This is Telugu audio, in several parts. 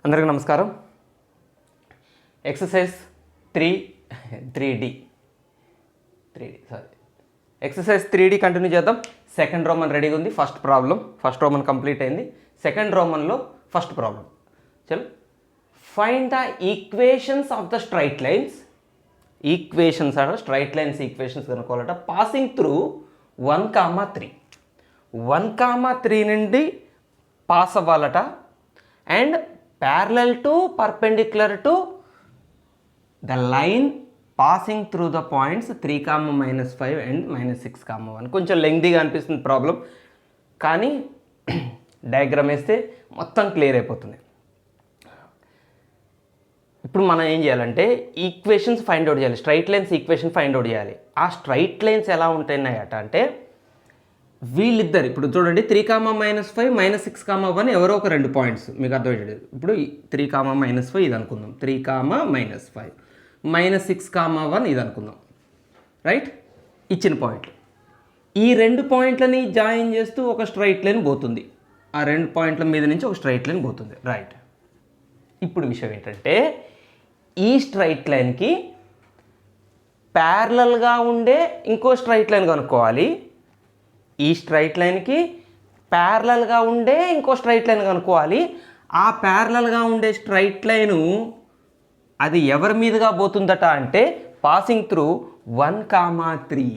అందరికీ నమస్కారం. Exercise 3D exercise 3D continue చేద్దాం. సెకండ్ రోమన్ రెడీగా ఉంది. ఫస్ట్ రోమన్ కంప్లీట్ అయింది. సెకండ్ రోమన్లో ఫస్ట్ ప్రాబ్లం. చలో, find the equations of the straight lines. Straight lines equations కనుక్కోవాలట. పాసింగ్ త్రూ 1,3 1,3 నుండి పాస్ అవ్వాలట. And parallel to perpendicular to the line passing through the points 3, -5 and -6, 1. కొంచెం లెంగ్దీగా అనిపిస్తుంది ప్రాబ్లం, కానీ డయాగ్రామ్ వేస్తే మొత్తం క్లియర్ అయిపోతుంది. ఇప్పుడు మనం ఏం చేయాలంటే ఈక్వేషన్స్ ఫైండ్ అవుట్ చేయాలి. Straight lines equation find out చేయాలి. ఆ స్ట్రైట్ లైన్స్ ఎలా ఉంటున్నాయట అంటే వీళ్ళిద్దరు ఇప్పుడు చూడండి, 3, -5 -6, 1 ఎవరో ఒక 2 పాయింట్స్ మీకు అర్థమయ్యేది. ఇప్పుడు 3, -5 ఇది అనుకుందాం, 3, -5 -6, 1 ఇది అనుకుందాం. రైట్, ఇచ్చిన పాయింట్లు ఈ 2 పాయింట్లని జాయిన్ చేస్తూ ఒక స్ట్రైట్ లైన్ పోతుంది. ఆ 2 పాయింట్ల మీద నుంచి ఒక స్ట్రైట్ లైన్ పోతుంది. రైట్, ఇప్పుడు విషయం ఏంటంటే ఈ స్ట్రైట్ లైన్కి ప్యారలల్గా ఉండే ఇంకో స్ట్రైట్ లైన్ కనుక్కోవాలి. ఈ స్ట్రైట్ లైన్కి ప్యారలల్గా ఉండే ఇంకో స్ట్రైట్ లైన్ కనుక్కోవాలి. ఆ ప్యారలల్గా ఉండే స్ట్రైట్ లైను అది ఎవరి మీదుగా పోతుందట అంటే పాసింగ్ త్రూ 1,3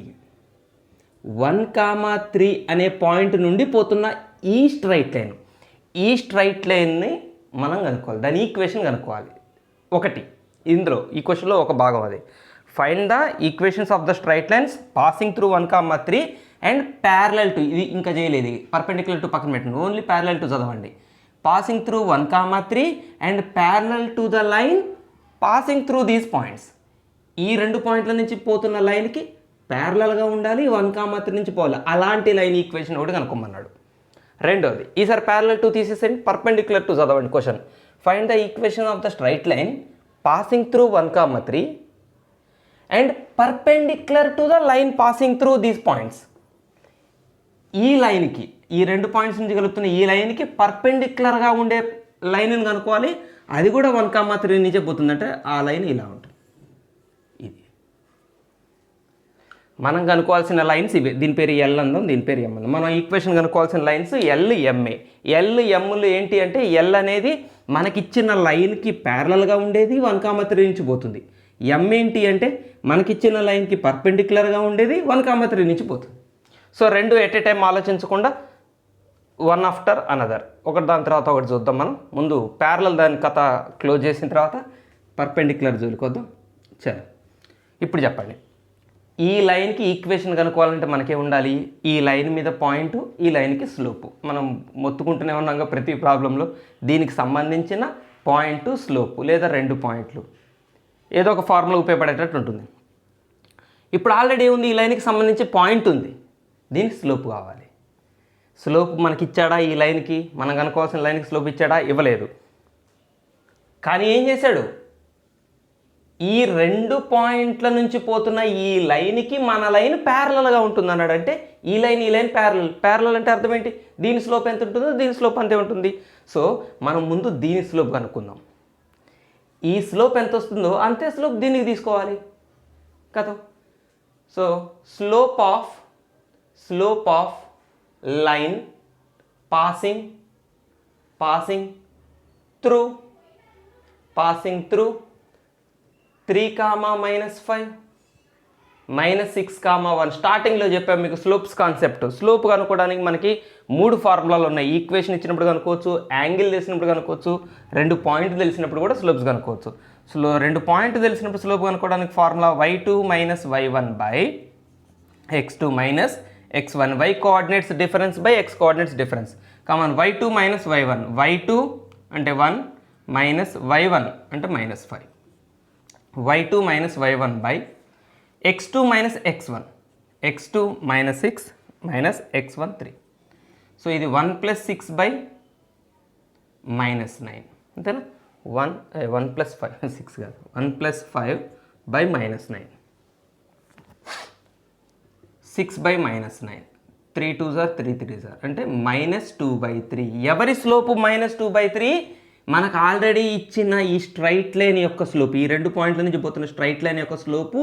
1,3 అనే పాయింట్ నుండి పోతున్న ఈ స్ట్రైట్ లైన్ని మనం కనుక్కోవాలి. దాని ఈక్వేషన్ కనుక్కోవాలి. ఒకటి ఇందులో ఈ క్వశ్చన్లో ఒక భాగం అది. Find the equations of the straight lines passing through 1,3 and parallel to, ఇది ఇంకా చేయలేదు, పర్పెండిక్యులర్ టు పక్కన పెట్టండి, ఓన్లీ ప్యారలల్ టు చదవండి. Passing through 1,3 and parallel to the line passing through these points. ఈ 2 పాయింట్ల నుంచి పోతున్న లైన్కి ప్యారలల్గా ఉండాలి, 1,3 నుంచి పోవాలి. అలాంటి లైన్ ఈక్వేషన్ ఒకటి కనుక్కోమన్నాడు. రెండోది, ఈసారి ప్యారలల్ టు తీసేసండి, పర్పెండిక్యులర్ టు చదవండి. Question, find the equation of the straight line passing through 1,3 and perpendicular to the line passing through these points. ఈ లైన్కి, ఈ 2 పాయింట్స్ నుంచి కలుపుతున్న ఈ లైన్కి పర్పెండిక్యులర్గా ఉండే లైన్ని కనుక్కోవాలి. అది కూడా 1,3 నుంచే పోతుందంటే ఆ లైన్ ఇలా ఉంటుంది. ఇది మనం కనుక్కోవాల్సిన లైన్స్ ఇవే. దీని పేరు ఎల్ అందాం, దీని పేరు ఎం అందాం. మనం ఈక్వేషన్ కనుక్కోవాల్సిన లైన్స్ ఎల్ఎంఏ. ఎల్ఎంలు ఏంటి అంటే ఎల్ అనేది మనకిచ్చిన లైన్కి ప్యారలల్గా ఉండేది, 1,3 నుంచి పోతుంది. ఎం ఏంటి అంటే మనకిచ్చిన లైన్కి పర్పెండిక్యులర్గా ఉండేది, 1,3 నుంచి పోతుంది. సో 2 ఎట్ ఏ టైం ఆలోచించకుండా వన్ ఆఫ్టర్ అనదర్, ఒకటి దాని తర్వాత ఒకటి చూద్దాం. మనం ముందు ప్యారలల్ దాని కథ క్లోజ్ చేసిన తర్వాత పర్పెండిక్యులర్ జోలికొద్దాం. సరే, ఇప్పుడు చెప్పండి, ఈ లైన్కి ఈక్వేషన్ కనుక్కోవాలంటే మనకే ఉండాలి, ఈ లైన్ మీద పాయింట్, ఈ లైన్కి స్లోపు. మనం మొత్తుకుంటూనే ఉన్నాగా ప్రతి ప్రాబ్లంలో దీనికి సంబంధించిన పాయింట్, స్లోపు, లేదా 2 పాయింట్లు, ఏదో ఒక ఫార్ములా ఉపయోగపడేటట్టు ఉంటుంది. ఇప్పుడు ఆల్రెడీ ఉంది, ఈ లైన్కి సంబంధించి పాయింట్ ఉంది, దీనికి స్లోప్ కావాలి. స్లోప్ మనకి ఇచ్చాడా? ఈ లైన్కి మనం కనుక్కోవాల్సిన లైన్కి స్లోప్ ఇచ్చాడా? ఇవ్వలేదు. కానీ ఏం చేశాడు, ఈ 2 పాయింట్ల నుంచి పోతున్న ఈ లైన్కి మన లైన్ ప్యారలల్గా ఉంటుంది అన్నాడు. అంటే ఈ లైన్ ప్యారలల్ అంటే అర్థం ఏంటి? దీని స్లోప్ ఎంత ఉంటుందో దీని స్లోప్ అంతే ఉంటుంది. సో మనం ముందు దీని స్లోప్ కనుక్కుందాం. ఈ స్లోప్ ఎంత వస్తుందో అంతే స్లోప్ దీనికి తీసుకోవాలి కదా. So slope of line passing through 3, -5 -6, 1. స్టార్టింగ్లో చెప్పాము మీకు స్లోప్స్ కాన్సెప్ట్. స్లోప్ కనుక్కోవడానికి మనకి 3 ఫార్ములాలు ఉన్నాయి. ఈక్వేషన్ ఇచ్చినప్పుడు కనుక్కోవచ్చు, యాంగిల్ తెలిసినప్పుడు కనుక్కోవచ్చు, 2 పాయింట్ తెలిసినప్పుడు కూడా స్లోప్స్ కనుక్కోవచ్చు. 2 పాయింట్ తెలిసినప్పుడు స్లోప్ కనుక్కోవడానికి formula y2 - y1 x2 - x1, y coordinates difference by x coordinates difference. Common y2 - y1, y2 అంటే 1 మైనస్ y1 అంటే -5, y2 - y1 by x2 - x1, x2 - 6 x1 3. So ఇది 1 + 6 బై -9 అంతేనా. 1 + 5 6 కాదు, 1 + 5 by -9, 6 by -9, 3 2s are 3 3s are అంటే -2/3. ఎవరి స్లోపు -2/3? మనకు ఆల్రెడీ ఇచ్చిన ఈ స్ట్రైట్ లైన్ యొక్క స్లోప్, ఈ 2 పాయింట్ల నుంచి పోతున్న స్ట్రైట్ లైన్ యొక్క స్లోపు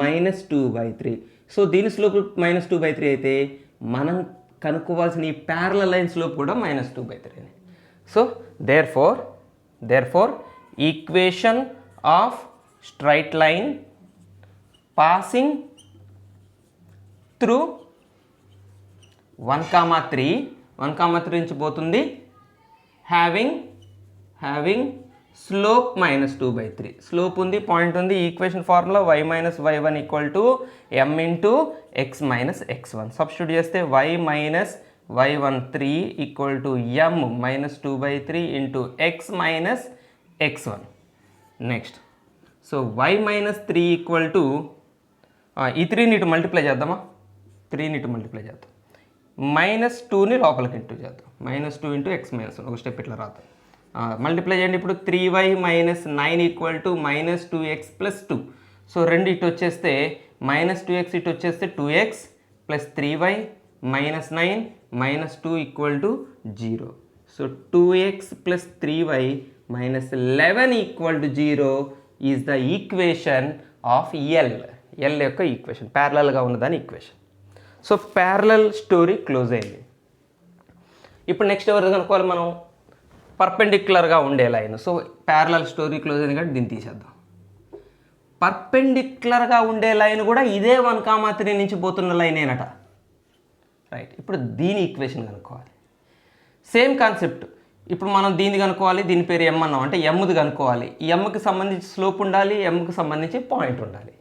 -2/3. సో దీని స్లోప్ -2/3 అయితే మనం కనుక్కోవాల్సిన ఈ ప్యారలల్ లైన్ స్లోప్ కూడా -2/3. So therefore equation of straight line passing through 1,3 నుంచి పోతుంది హ్యావింగ్ స్లోప్ -2/3. స్లోప్ ఉంది, పాయింట్ ఉంది. Equation formula y - y1 = m × x - x1. Substitute చేస్తే y - y1 3 = m -2/3 × x - x1. Next so y - 3 ఈ 3ని ఇటు మల్టిప్లై చేద్దామా? 3ని ఇటు మల్టిప్లై చేద్దాం. -2ని లోపలికి ఇంటూ చేద్దాం. -2 × x - 1. ఒక స్టెప్ ఇట్లా రాద్దాం. మల్టిప్లై చేయండి. ఇప్పుడు 3y - 9 = -2x + 2. సో 2 ఇటు వచ్చేస్తే -2x ఇటు వచ్చేస్తే 2x + 3y - 9 - 2 = 0. So 2x + 3y - 11 = 0 is the equation of L యొక్క ఈక్వేషన్, ప్యారలల్గా ఉన్నదాని equation. So parallel story close అయింది. ఇప్పుడు నెక్స్ట్ ఎవరు కనుక్కోవాలి మనం? పర్పెండిక్యులర్గా ఉండే line. So parallel story close అయింది కాబట్టి దీన్ని తీసేద్దాం. పర్పెండిక్యులర్గా ఉండే లైన్ కూడా ఇదే 1,3 నుంచి పోతున్న లైన్ ఏనట. రైట్, ఇప్పుడు దీని ఈక్వేషన్ కనుక్కోవాలి. Same concept. ఇప్పుడు మనం దీన్ని కనుక్కోవాలి. దీని పేరు m అన్నాం అంటే mది కనుక్కోవాలి. mకి సంబంధించి స్లోప్ ఉండాలి, mకి సంబంధించి పాయింట్ ఉండాలి.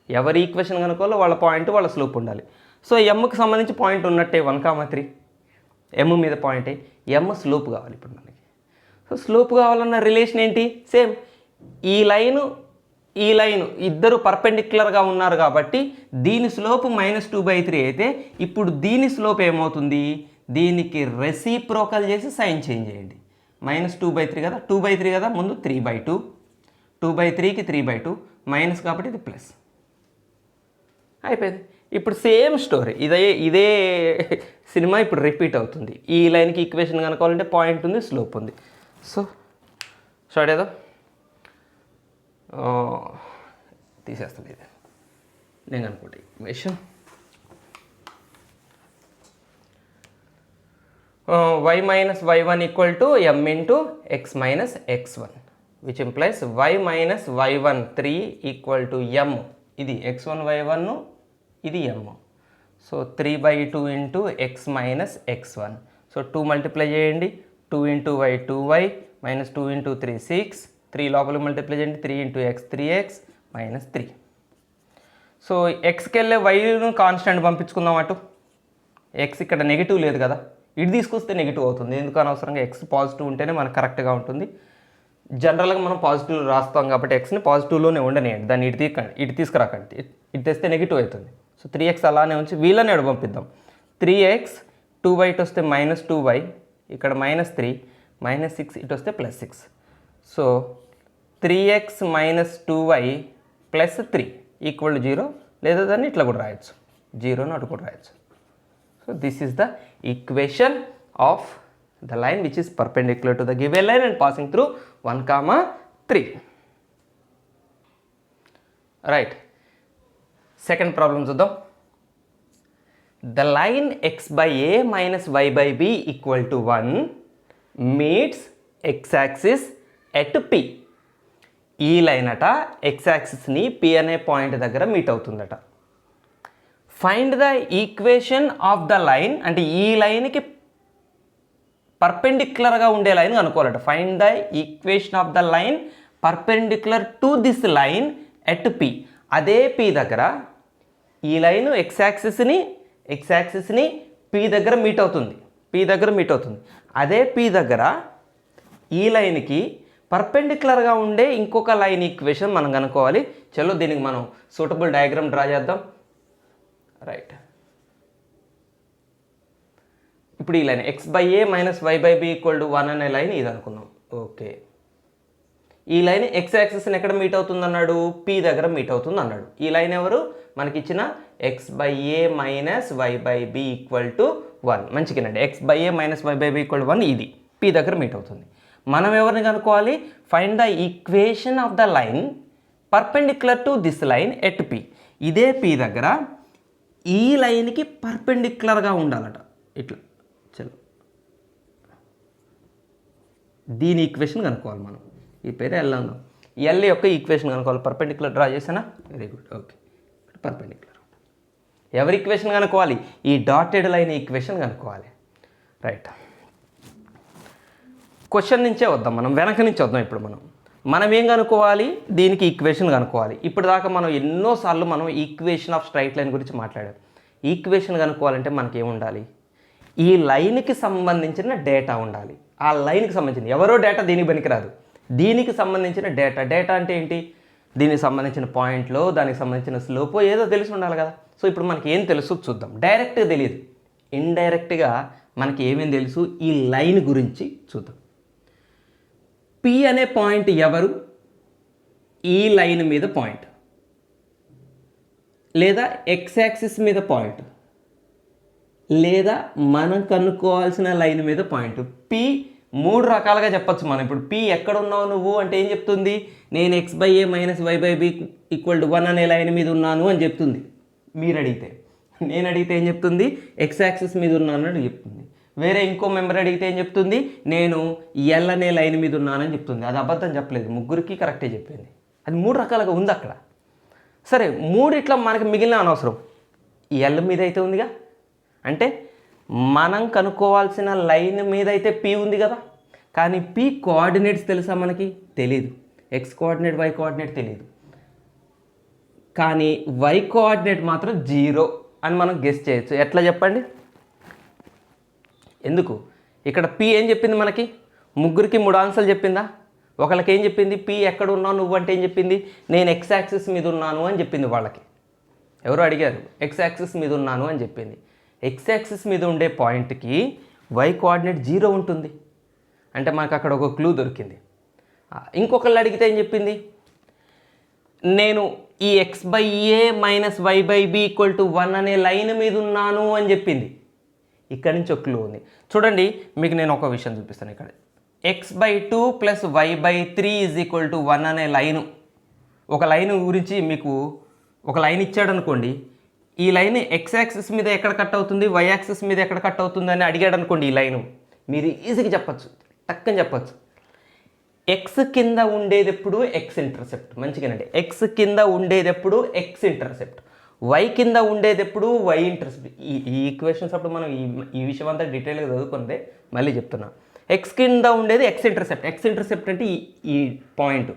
ఎవరి ఈక్వేషన్ కనుక్కోవాలో వాళ్ళ పాయింట్ వాళ్ళ స్లోప్ ఉండాలి. సో mకి సంబంధించి పాయింట్ ఉన్నట్టే 1,3, m మీద పాయింటే, m స్లోప్ కావాలి ఇప్పుడు మనకి. సో స్లోప్ కావాలన్న రిలేషన్ ఏంటి? సేమ్. ఈ లైను ఇద్దరు పర్పెండిక్యులర్గా ఉన్నారు కాబట్టి దీని స్లోప్ -2/3 అయితే ఇప్పుడు దీని స్లోప్ ఏమవుతుంది? దీనికి రెసిప్రోకల్ చేసి సైన్ చేంజ్ చేయండి. -2/3 కదా, 2/3 కదా, ముందు 3/2, 2/3కి 3/2 మైనస్ కాబట్టి ఇది ప్లస్ అయిపోయింది. ఇప్పుడు సేమ్ స్టోరీ, ఇదే సినిమా ఇప్పుడు రిపీట్ అవుతుంది. ఈ లైన్కి ఈక్వేషన్ కనుక్కోవాలంటే పాయింట్ ఉంది, స్లోప్ ఉంది. సో స్టార్ట్ ఏదో తీసేస్తాను. ఇది నేను అనుకుంటే equation y - y1 = m × x - x1 which implies y - y1 3 = m. ఇది x1 y1, ఇది m. So 3/2 × x - x1. So 2 multiply చేయండి. 2 × y 2y -2 × 3 6. 3 లోపలికి మల్టిప్లై చేయండి. 3 × x 3x - 3. సో ఎక్స్కి వెళ్ళే వైను కాన్స్టెంట్ పంపించుకుందాం అటు. ఎక్స్ ఇక్కడ నెగిటివ్ లేదు కదా, ఇటు తీసుకొస్తే నెగిటివ్ అవుతుంది. ఎందుకు అనవసరంగా ఎక్స్ పాజిటివ్ ఉంటేనే మనకు కరెక్ట్గా ఉంటుంది. జనరల్గా మనం పాజిటివ్ రాస్తాం కాబట్టి ఎక్స్ని పాజిటివ్లోనే ఉండనియండి, దాన్ని ఇటు తీసుకురాకండి. ఇటు తెస్తే నెగిటివ్ అవుతుంది. సో 3x అలానే ఉంచి వీళ్ళని ఎడ పంపిద్దాం. 3x 2y ఇటు వస్తే -2y, ఇక్కడ -3 -6 ఇటు వస్తే +6. So 3x - 2y + 3 = 0. లేదా దాన్ని ఇట్లా కూడా రాయొచ్చు, 0 అటు కూడా రాయొచ్చు. So this is the equation of the line which is perpendicular to the given line and passing through 1,3. Right. Second problem చూద్దాం. The line x/a minus y/b = 1 meets x-axis at P. ఈ లైన్ అట x-axisని P అనే పాయింట్ దగ్గర మీట్ అవుతుందట. Find the equation of the line, అంటే ఈ లైన్కి పర్పెండిక్యులర్గా ఉండే లైన్ కనుక్కోవాలట. Find the equation of the line perpendicular to this line at P. అదే P దగ్గర ఈ లైన్ x-axisని P దగ్గర మీట్ అవుతుంది. అదే P దగ్గర ఈ లైన్కి పర్పెండిక్యులర్గా ఉండే ఇంకొక లైన్ ఈక్వేషన్ మనం కనుక్కోవాలి. చలో దీనికి మనం సూటబుల్ డయాగ్రామ్ డ్రా చేద్దాం. రైట్, ఇప్పుడు ఈ లైన్ x/a - y/b = 1 అనే లైన్ ఇది అనుకుందాం. ఓకే, ఈ లైన్ x-axisని ఎక్కడ మీట్ అవుతుంది అన్నాడు? P దగ్గర మీట్ అవుతుంది అన్నాడు. ఈ లైన్ ఎవరు? మనకిచ్చిన x/a - y/b = 1. మంచిగానండి, x/a - y/b = 1 ఇది P దగ్గర మీట్ అవుతుంది. మనం ఎవరిని కనుక్కోవాలి? Find the equation of the line perpendicular to this line at P. ఇదే పి దగ్గర ఈ లైన్కి పర్పెండిక్యులర్గా ఉండాలట. ఇట్లా చలో దీని ఈక్వేషన్ కనుక్కోవాలి మనం. ఈ పేరు ఎల్ అందాం. ఎల్ యొక్క ఈక్వేషన్ కనుక్కోవాలి. పర్పెండిక్యులర్ డ్రా చేసానా? Very good. Okay, perpendicular. ఎవరి ఈక్వేషన్ కనుక్కోవాలి? ఈ డాటెడ్ లైన్ ఈక్వేషన్ కనుక్కోవాలి. రైట్, క్వశ్చన్ నుంచే వద్దాం, మనం వెనక నుంచి వద్దాం. ఇప్పుడు మనం ఏం కనుక్కోవాలి? దీనికి ఈక్వేషన్ కనుక్కోవాలి. ఇప్పుడు దాకా మనం ఎన్నోసార్లు మనం ఈక్వేషన్ ఆఫ్ స్ట్రైట్ లైన్ గురించి మాట్లాడాం. ఈక్వేషన్ కనుక్కోవాలంటే మనకేముండాలి? ఈ లైన్కి సంబంధించిన డేటా ఉండాలి. ఆ లైన్కి సంబంధించిన ఎవరో డేటా దీనికి పనికిరాదు. దీనికి సంబంధించిన డేటా అంటే ఏంటి? దీనికి సంబంధించిన పాయింట్లో దానికి సంబంధించిన స్లోపో ఏదో తెలిసి ఉండాలి కదా. సో ఇప్పుడు మనకి ఏం తెలుసు చూద్దాం. డైరెక్ట్గా తెలియదు, ఇండైరెక్ట్గా మనకి ఏమేమి తెలుసు ఈ లైన్ గురించి చూద్దాం. పి అనే పాయింట్ ఎవరు? ఈ లైన్ మీద పాయింట్, లేదా ఎక్స్ యాక్సిస్ మీద పాయింట్, లేదా మనం కనుక్కోవాల్సిన లైన్ మీద పాయింట్. పి మూడు రకాలుగా చెప్పచ్చు మనం. ఇప్పుడు పి ఎక్కడ ఉన్నావు నువ్వు అంటే ఏం చెప్తుంది? నేను x/a - y/b = 1 అనే లైన్ మీద ఉన్నాను అని చెప్తుంది. మీరు అడిగితే, నేను అడిగితే ఏం చెప్తుంది? ఎక్స్ యాక్సిస్ మీద ఉన్నాను అని చెప్తుంది. వేరే ఇంకో మెంబర్ అడిగితే ఏం చెప్తుంది? నేను ఎల్ అనే లైన్ మీద ఉన్నానని చెప్తుంది. అది అబద్ధం చెప్పలేదు, ముగ్గురికి కరెక్టే చెప్పింది. అది మూడు రకాలుగా ఉంది అక్కడ. సరే, మూడిట్లా మనకి మిగిలిన అనవసరం. ఎల్ మీద అయితే ఉందిగా, అంటే మనం కనుక్కోవాల్సిన లైన్ మీద అయితే పి ఉంది కదా. కానీ పి కోఆర్డినేట్స్ తెలుసా మనకి? తెలీదు. ఎక్స్ కోఆర్డినేట్, వై కోఆర్డినేట్ తెలియదు. కానీ వై కోఆర్డినేట్ మాత్రం 0 అని మనం గెస్ చేయొచ్చు. ఎట్లా చెప్పండి? ఎందుకు? ఇక్కడ పి ఏం చెప్పింది మనకి? ముగ్గురికి 3 ఆన్సర్లు చెప్పిందా? ఒకళ్ళకి ఏం చెప్పింది? పి ఎక్కడ ఉన్నావు నువ్వు అంటే ఏం చెప్పింది? నేను ఎక్స్ యాక్సిస్ మీద ఉన్నాను అని చెప్పింది. వాళ్ళకి ఎవరో అడిగారు, ఎక్స్ యాక్సిస్ మీద ఉన్నాను అని చెప్పింది. ఎక్స్ యాక్సిస్ మీద ఉండే పాయింట్కి వై కోఆర్డినేట్ 0 ఉంటుంది. అంటే మనకు అక్కడ ఒక క్లూ దొరికింది. ఇంకొకళ్ళు అడిగితే ఏం చెప్పింది? నేను ఈ x/a - y/b = 1 అనే లైన్ మీద ఉన్నాను అని చెప్పింది. ఇక్కడ నుంచి ఒక క్లూ ఉంది. చూడండి, మీకు నేను ఒక విషయం చూపిస్తాను. ఇక్కడ x/2 + y/3 = 1 అనే లైను, ఒక లైన్ గురించి మీకు ఒక లైన్ ఇచ్చాడు అనుకోండి. ఈ లైన్ ఎక్స్ యాక్సిస్ మీద ఎక్కడ కట్ అవుతుంది, వై యాక్సిస్ మీద ఎక్కడ కట్ అవుతుంది అని అడిగాడు అనుకోండి. ఈ లైను మీరు ఈజీగా చెప్పచ్చు, టక్కని చెప్పచ్చు. ఎక్స్ కింద ఉండేది ఎప్పుడు ఎక్స్ ఇంటర్సెప్ట్. మంచిగానండి. ఎక్స్ కింద ఉండేది ఎప్పుడు ఎక్స్ ఇంటర్సెప్ట్, వై కింద ఉండేది ఎప్పుడు వై ఇంటర్సెప్ట్. ఈ ఈక్వేషన్స్ అప్పుడు మనం ఈ విషయం అంతా డీటెయిల్గా చదువుకుందే మళ్ళీ చెప్తున్నా. ఎక్స్ కింద ఉండేది ఎక్స్ ఇంటర్సెప్ట్. ఎక్స్ ఇంటర్సెప్ట్ అంటే ఈ పాయింట్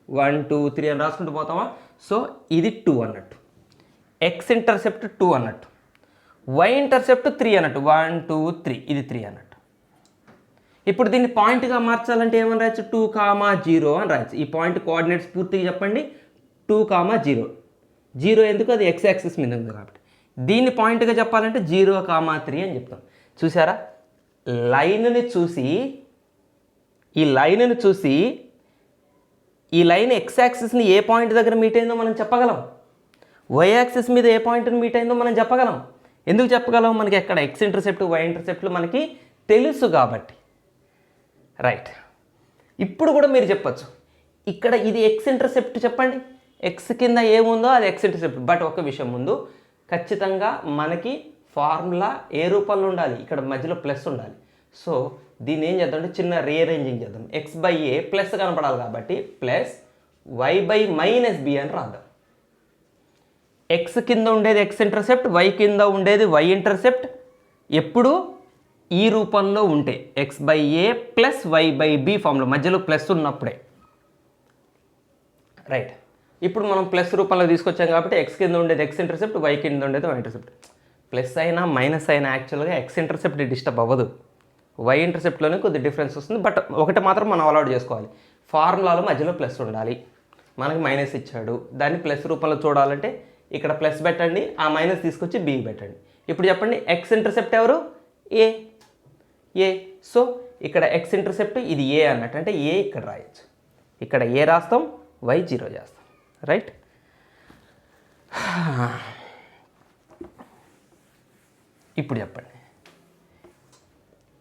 1 2 3 అని రాసుకుంటూ పోతామా. సో ఇది 2 అన్నట్టు, ఎక్స్ ఇంటర్సెప్ట్ 2 అన్నట్టు, వై ఇంటర్సెప్ట్ 3 అన్నట్టు. 1 2 3 ఇది 3 అన్నట్టు. ఇప్పుడు దీన్ని పాయింట్గా మార్చాలంటే ఏమని రాయొచ్చు? 2, 0 అని రాయొచ్చు. ఈ పాయింట్ కోఆర్డినేట్స్ పూర్తిగా చెప్పండి. 2, 0. 0 ఎందుకు? అది ఎక్స్ యాక్సిస్ మీద ఉంది కాబట్టి. దీన్ని పాయింట్గా చెప్పాలంటే 0, 3 అని చెప్తాం. చూసారా? లైన్ని చూసి ఈ లైన్ ఎక్స్ యాక్సిస్ని ఏ పాయింట్ దగ్గర మీట్ అయిందో మనం చెప్పగలం. వై యాక్సిస్ మీద ఏ పాయింట్ని మీట్ అయిందో మనం చెప్పగలం. ఎందుకు చెప్పగలం? మనకి ఎక్కడ ఎక్స్ ఇంటర్సెప్ట్, వై ఇంటర్సెప్ట్లు మనకి తెలుసు కాబట్టి. రైట్, ఇప్పుడు కూడా మీరు చెప్పచ్చు, ఇక్కడ ఇది ఎక్స్ ఇంటర్సెప్ట్ చెప్పండి. ఎక్స్ కింద ఏముందో అది ఎక్స్ ఇంటర్సెప్ట్. బట్ ఒక విషయం ముందు, ఖచ్చితంగా మనకి ఫార్ములా ఏ రూపంలో ఉండాలి? ఇక్కడ మధ్యలో ప్లస్ ఉండాలి. సో దీన్ని ఏం చేద్దాం అంటే చిన్న రీఅరేంజింగ్ చేద్దాం. x/a ప్లస్ కనపడాలి కాబట్టి ప్లస్ y/-b అని రాద్దాం. ఎక్స్ కింద ఉండేది ఎక్స్ ఇంటర్సెప్ట్, వై కింద ఉండేది వై ఇంటర్సెప్ట్. ఎప్పుడు ఈ రూపంలో ఉంటే x/a + y/b ఫామ్లో మధ్యలో ప్లస్ ఉన్నప్పుడే. రైట్, ఇప్పుడు మనం ప్లస్ రూపంలో తీసుకొచ్చాం కాబట్టి ఎక్స్ కింద ఉండేది ఎక్స్ ఇంటర్సెప్ట్, వై కింద ఉండేది వై ఇంటర్సెప్ట్. ప్లస్ అయినా మైనస్ అయినా యాక్చువల్గా ఎక్స్ ఇంటర్సెప్ట్ డిస్టర్బ్ అవ్వదు, వై ఇంటర్సెప్ట్లోనే కొద్ది డిఫరెన్స్ వస్తుంది. బట్ ఒకటి మాత్రం మనం అలవాటు చేసుకోవాలి, ఫార్ములాలో మధ్యలో ప్లస్ ఉండాలి. మనకి మైనస్ ఇచ్చాడు, దాన్ని ప్లస్ రూపంలో చూడాలంటే ఇక్కడ ప్లస్ పెట్టండి, ఆ మైనస్ తీసుకొచ్చి బి పెట్టండి. ఇప్పుడు చెప్పండి, ఎక్స్ ఇంటర్సెప్ట్ ఎవరు? ఏ. సో ఇక్కడ ఎక్స్ ఇంటర్సెప్ట్ ఇది ఏ అన్నట్టు, అంటే ఏ ఇక్కడ రాయొచ్చు. ఇక్కడ ఏ రాస్తాం, వై 0 చేస్తాం. రైట్, ఇప్పుడు చెప్పండి,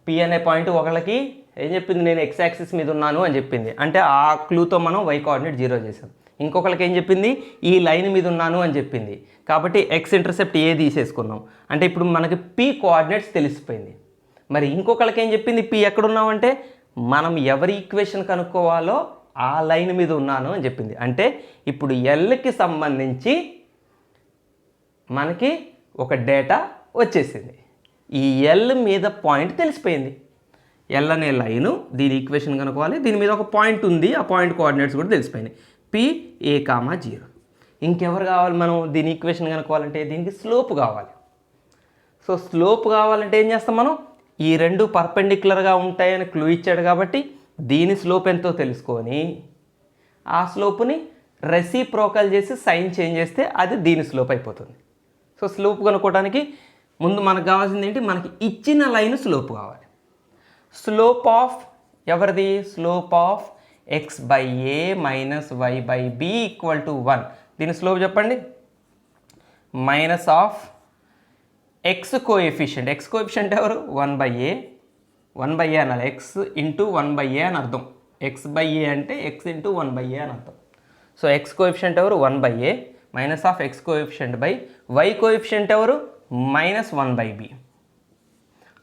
పి అనే పాయింట్ ఒకళ్ళకి ఏం చెప్పింది, నేను ఎక్స్ యాక్సిస్ మీద ఉన్నాను అని చెప్పింది. అంటే ఆ క్లూతో మనం y కోఆర్డినేట్ 0 చేసాం. ఇంకొకరికి ఏం చెప్పింది, ఈ లైన్ మీద ఉన్నాను అని చెప్పింది. కాబట్టి ఎక్స్ ఇంటర్సెప్ట్ ఏ తీసేసుకున్నాం. అంటే ఇప్పుడు మనకి p కోఆర్డినేట్స్ తెలిసిపోయింది. మరి ఇంకొకరికి ఏం చెప్పింది, p ఎక్కడున్నామంటే మనం ఎవరి ఈక్వేషన్ కనుక్కోవాలో ఆ లైన్ మీద ఉన్నాను అని చెప్పింది. అంటే ఇప్పుడు ఎల్కి సంబంధించి మనకి ఒక డేటా వచ్చేసింది. ఈ ఎల్ మీద పాయింట్ తెలిసిపోయింది. ఎల్ అనే లైను దీని ఈక్వేషన్ కనుక్కోవాలి, దీని మీద ఒక పాయింట్ ఉంది, ఆ పాయింట్ కోఆర్డినేట్స్ కూడా తెలిసిపోయినాయి. PA,0. ఇంకెవరు కావాలి మనం దీని ఈక్వేషన్ కనుక్కోవాలంటే, దీనికి స్లోప్ కావాలి. సో స్లోప్ కావాలంటే ఏం చేస్తాం మనం, ఈ రెండు పర్పెండిక్యులర్గా ఉంటాయని క్లూ ఇచ్చాడు కాబట్టి దీని స్లోప్ ఎంతో తెలుసుకొని ఆ స్లోప్ని రెసిప్రోకల్ చేసి సైన్ చేంజ్ చేస్తే అది దీని స్లోప్ అయిపోతుంది. సో స్లోప్ కనుక్కోవడానికి ముందు మనకు కావాల్సింది ఏంటి, మనకి ఇచ్చిన లైన్ స్లోప్ కావాలి. స్లోప్ ఆఫ్ ఎవరిది, slope of x/a minus y/b equal to 1. దీని స్లోప్ చెప్పండి, మైనస్ ఆఫ్ ఎక్స్ కోఎఫిషియంట్ ఎవరు, 1/a. 1/a అనాలి, ఎక్స్ ఇంటూ 1/a అని అర్థం. x/a అంటే x ఇంటూ 1/a అని అర్థం. సో ఎక్స్ కోఎఫిషియంట్ ఎవరు, 1/a minus of x coefficient by y coefficient ఎవరు, minus 1/b.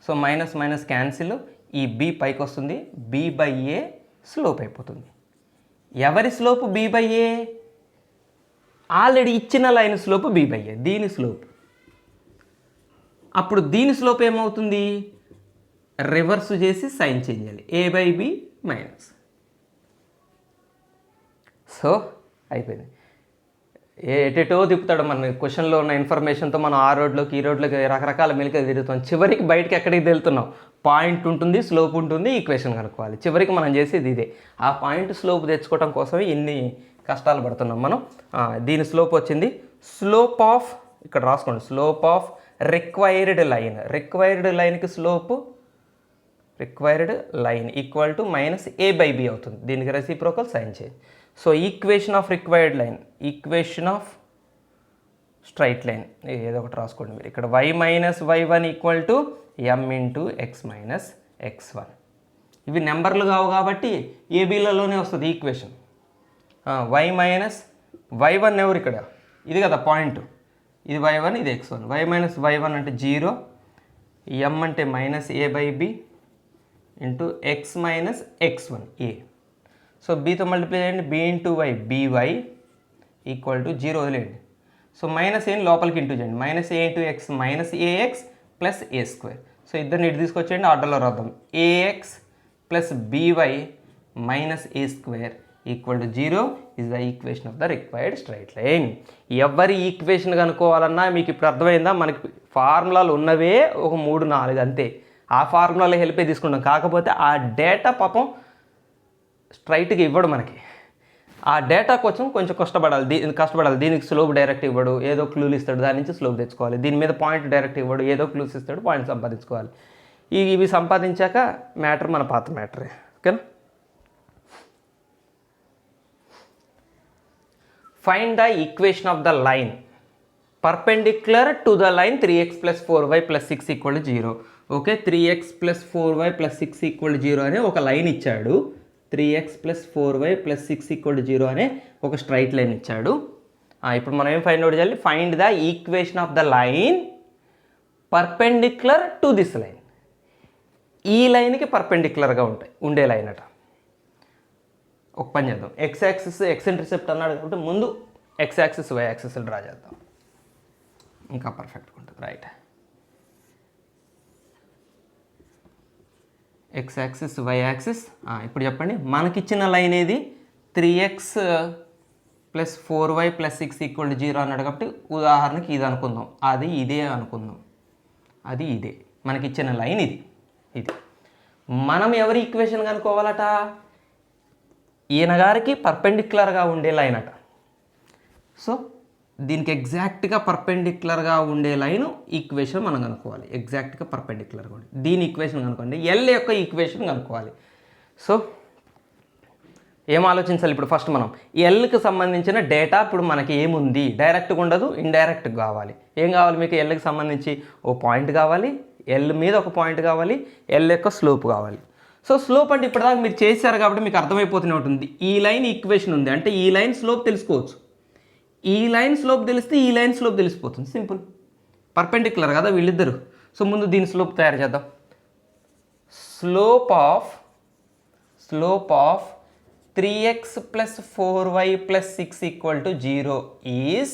So minus minus cancel, ఈ b పైకి వస్తుంది, b/a స్లోప్ అయిపోతుంది. ఎవరి స్లోప్ b/a, ఆల్రెడీ ఇచ్చిన లైన్ స్లోప్ b/a, దీని స్లోప్. అప్పుడు దీని స్లోప్ ఏమవుతుంది, రివర్స్ చేసి సైన్ చేంజ్ చేయాలి, a/b మైనస్. సో అయిపోయింది. ఎటెటో తిప్పుతాడు మన క్వశ్చన్లో ఉన్న ఇన్ఫర్మేషన్తో మనం ఆ రోడ్లోకి ఈ రోడ్లోకి రకరకాల మెలికలు తిరుగుతాం. చివరికి బయటకి ఎక్కడికి వెళ్తున్నాం, పాయింట్ ఉంటుంది, స్లోప్ ఉంటుంది, ఈక్వేషన్ కనుక్కోవాలి. చివరికి మనం చేసేది ఇదే. ఆ పాయింట్ స్లోప్ తెచ్చుకోవడం కోసమే ఇన్ని కష్టాలు పడుతున్నాం మనం. దీని స్లోప్ వచ్చింది, స్లోప్ ఆఫ్ ఇక్కడ రాసుకోండి, స్లోప్ ఆఫ్ రిక్వైర్డ్ లైన్కి slope required line equal to minus a/b అవుతుంది. దీనికి రెసిప్రోకల్ సైన్ చేయండి. So equation of required line, equation of straight line ఏదో ఒకటి రాసుకోండి మీరు. ఇక్కడ y minus y1 equal to m into x minus x1. ఇవి నెంబర్లు కావు కాబట్టి ఏబీలలోనే వస్తుంది ఈక్వేషన్. y మైనస్ y1 ఎవరు ఇక్కడ, ఇది కదా పాయింట్, ఇది y1 ఇది x1. y మైనస్ y1 అంటే 0, m అంటే minus a/b into x minus x1 a. సో bతో మల్టిప్లై చేయండి, b into y by equal to 0 వదిలేయండి. సో మైనస్ ఏం లోపలికి ఇంటూ చేయండి, minus a into x minus ax plus a square. So ఇద్దరిని ఇటు తీసుకొచ్చేయండి, ఆర్డర్లో రాద్దాం. ax plus by minus a square equal to 0 is the equation of the required straight line. ఎవరి ఈక్వేషన్ కనుక్కోవాలన్నా మీకు ఇప్పుడు అర్థమైందా, మనకి ఫార్ములాలు ఉన్నవే ఒక 3-4 అంతే. ఆ ఫార్ములాలో హెల్ప్ తీసుకుంటాం. కాకపోతే ఆ డేటా పాపం స్ట్రైట్గా ఇవ్వడు మనకి. ఆ డేటా కోసం కొంచెం కష్టపడాలి. దీనికి స్లోప్ డైరెక్ట్ ఇవ్వడు, ఏదో క్లూలు ఇస్తాడు, దాని నుంచి స్లోప్ తెచ్చుకోవాలి. దీని మీద పాయింట్ డైరెక్ట్ ఇవ్వడు, ఏదో క్లూస్ ఇస్తాడు, పాయింట్ సంపాదించుకోవాలి. ఇవి సంపాదించాక మ్యాటర్ మన పాత మ్యాటరే. ఓకేనా. Find the equation of the line perpendicular to the line 3x + 4y + 6 = 0. Okay, 3x + 4y + 6 = 0 అనే ఒక లైన్ ఇచ్చాడు. 3x + 4y + 6 = 0 అనే ఒక స్ట్రైట్ లైన్ ఇచ్చాడు. ఇప్పుడు మనం ఏం ఫైండ్ అవుట్ చేయాలి, find the equation of the line perpendicular to this line. ఈ లైన్కి పర్పెండిక్యులర్గా ఉండే లైన్ అట. ఒక పని చేద్దాం, ఎక్స్ యాక్సిస్ ఎక్స్ ఇంటర్సెప్ట్ అన్నాడు కాబట్టి ముందు x axis y axis draw చేద్దాం, ఇంకా పర్ఫెక్ట్గా ఉంటుంది. Right, x axis y axis. ఇప్పుడు చెప్పండి, మనకిచ్చిన లైన్ ఏది, 3x + 4y + 6 = 0 అన్నాడు కాబట్టి ఉదాహరణకి ఇది అనుకుందాం, అది ఇదే అనుకుందాం, అది ఇదే మనకిచ్చిన లైన్ ఇది. మనం ఎవరి ఈక్వేషన్ కనుక్కోవాలట, ఈయన గారికి పర్పెండిక్యులర్గా ఉండే లైన్ అట. సో దీనికి ఎగ్జాక్ట్గా పర్పెండిక్యులర్గా ఉండే లైన్ ఈక్వేషన్ మనం కనుక్కోవాలి. ఎగ్జాక్ట్గా పర్పెండిక్యులర్గా ఉండే దీని ఈక్వేషన్ కనుక్కోండి, ఎల్ యొక్క ఈక్వేషన్ కనుక్కోవాలి. సో ఏం ఆలోచించాలి ఇప్పుడు, ఫస్ట్ మనం ఎల్కి సంబంధించిన డేటా ఇప్పుడు మనకి ఏముంది, డైరెక్ట్గా ఉండదు, ఇండైరెక్ట్గా కావాలి. ఏం కావాలి మీకు, ఎల్కి సంబంధించి ఓ పాయింట్ కావాలి, ఎల్ మీద ఒక పాయింట్ కావాలి, ఎల్ యొక్క స్లోప్ కావాలి. సో స్లోప్ అంటే ఇప్పటిదాకా మీరు చేశారు కాబట్టి మీకు అర్థమైపోతూనే ఉంటుంది. ఈ లైన్ ఈక్వేషన్ ఉంది అంటే ఈ లైన్ స్లోప్ తెలుసుకోవచ్చు. ఈ లైన్ స్లోప్ తెలిస్తే ఈ లైన్ స్లోప్ తెలిసిపోతుంది. సింపుల్. పర్పెండిక్యులర్ కదా వీళ్ళిద్దరు. సో ముందు దీని స్లోప్ తయారు చేద్దాం. Slope of 3x + 4y + 6 = 0 is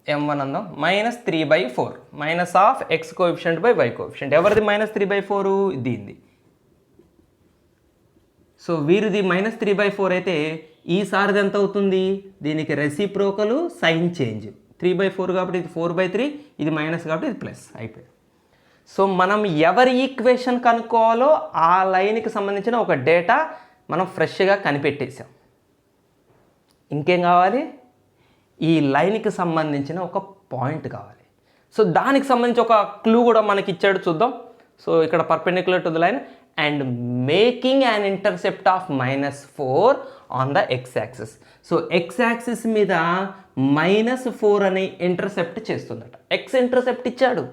m1 అందాం -3/4 minus of x coefficient by y coefficient. ఎవరిది -3/4? దీనిది. సో వీరిది -3/4 అయితే ఈసారిది ఎంత అవుతుంది? దీనికి రెసిప్రోకలు సైన్ చేంజ్ 3/4 కాబట్టి ఇది 4/3, ఇది మైనస్ కాబట్టి ఇది ప్లస్ అయిపోయింది. సో మనం ఎవరి ఈక్వేషన్ కనుక్కోవాలో ఆ లైన్కి సంబంధించిన ఒక డేటా మనం ఫ్రెష్గా కనిపెట్టేసాం. ఇంకేం కావాలి? ఈ లైన్కి సంబంధించిన ఒక పాయింట్ కావాలి. సో దానికి సంబంధించి ఒక క్లూ కూడా మనకి ఇచ్చాడు, చూద్దాం. సో ఇక్కడ perpendicular to the line and making an intercept of -4 on the X axis. So X axis మీద -4 అనే ఇంటర్సెప్ట్ చేస్తుందట. ఎక్స్ ఇంటర్సెప్ట్ ఇచ్చాడు,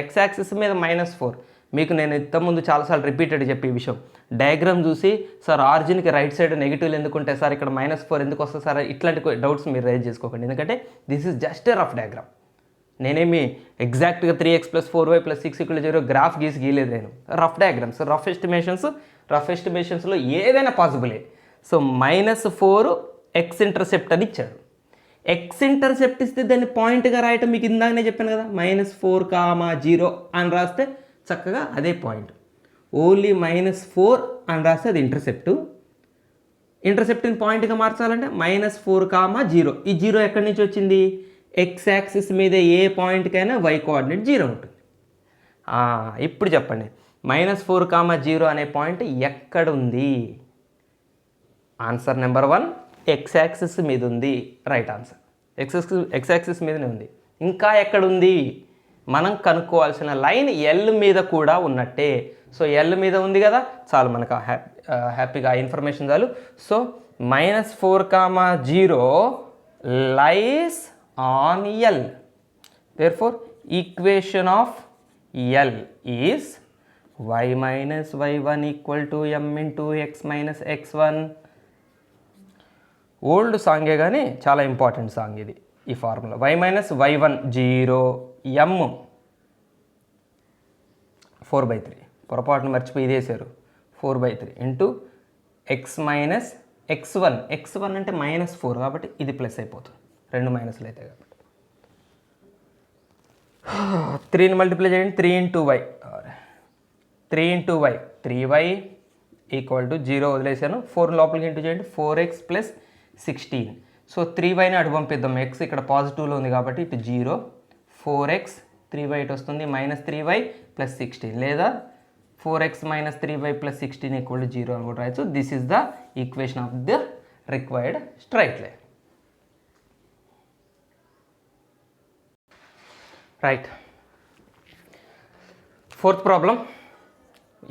ఎక్స్ యాక్సిస్ మీద -4. మీకు నేను ఇంతకుముందు చాలాసార్లు రిపీటెడ్ చెప్పే విషయం, డయాగ్రామ్ చూసి సార్ ఆరిజిన్కి రైట్ సైడ్ నెగిటివ్లు ఎందుకు ఉంటాయి సార్, ఇక్కడ -4 ఎందుకు వస్తుంది సార్, ఇట్లాంటి డౌట్స్ మీరు రైజ్ చేసుకోకండి. ఎందుకంటే this is just a rough diagram. నేనేమి ఎగ్జాక్ట్గా 3x + 4y + 6 = 0 గ్రాఫ్ గీయలేదు నేను. రఫ్ డయాగ్రామ్స్, రఫ్ ఎస్టిమేషన్స్లో ఏదైనా పాసిబులే. సో -4 ఎక్స్ ఇంటర్సెప్ట్ అని ఇచ్చాడు. ఎక్స్ ఇంటర్సెప్ట్ ఇస్తే దాన్ని పాయింట్గా రాయటం మీకు ఇందాకనే చెప్పాను కదా, -4, 0 అని రాస్తే చక్కగా అదే పాయింట్. ఓన్లీ -4 అని రాస్తే అది ఇంటర్సెప్ట్ని పాయింట్గా మార్చాలంటే -4, 0. ఈ 0 ఎక్కడి నుంచి వచ్చింది? ఎక్స్ యాక్సిస్ మీద ఏ పాయింట్కైనా y కోఆర్డినేట్ 0 ఉంటుంది. ఇప్పుడు చెప్పండి, -4, 0 అనే పాయింట్ ఎక్కడుంది? ఆన్సర్ నెంబర్ 1 ఎక్స్ యాక్సిస్ మీద ఉంది. Right answer. ఎక్స్ యాక్సిస్ మీదనే ఉంది. ఇంకా ఎక్కడుంది? మనం కనుక్కోవాల్సిన లైన్ ఎల్ మీద కూడా ఉన్నట్టే. సో ఎల్ మీద ఉంది కదా, చాలు మనకు హ్యాపీగా ఇన్ఫర్మేషన్ చాలు. So -4, 0 lies on L. Therefore equation of L is y - y1 = m × x - x1. Old సాంగే కానీ చాలా ఇంపార్టెంట్ సాంగ్ ఇది. ఈ ఫార్ములా y - y1 0 m 4/3. పొరపాటును మర్చిపోయి ఇదేసారు. 4/3 ఇంటూ x - x1. x1 అంటే -4 కాబట్టి ఇది ప్లస్ అయిపోతుంది, రెండు మైనస్లు అయితే కాబట్టి. 3ని మల్టిప్లై చేయండి, 3 × y 3y = 0 వదిలేసాను. 4 లోపలికి ఇంటూ చేయండి, 4x + 16. సో 3yని అటు పంపిద్దాం. x ఇక్కడ పాజిటివ్లో ఉంది కాబట్టి ఇటు 0, 4x 3y ఇటు వస్తుంది, -3y + 16, లేదా 4x - 3y + 16 = 0 అని కూడా రాయొచ్చు. This is the equation of the required straight line. Right. 4th problem.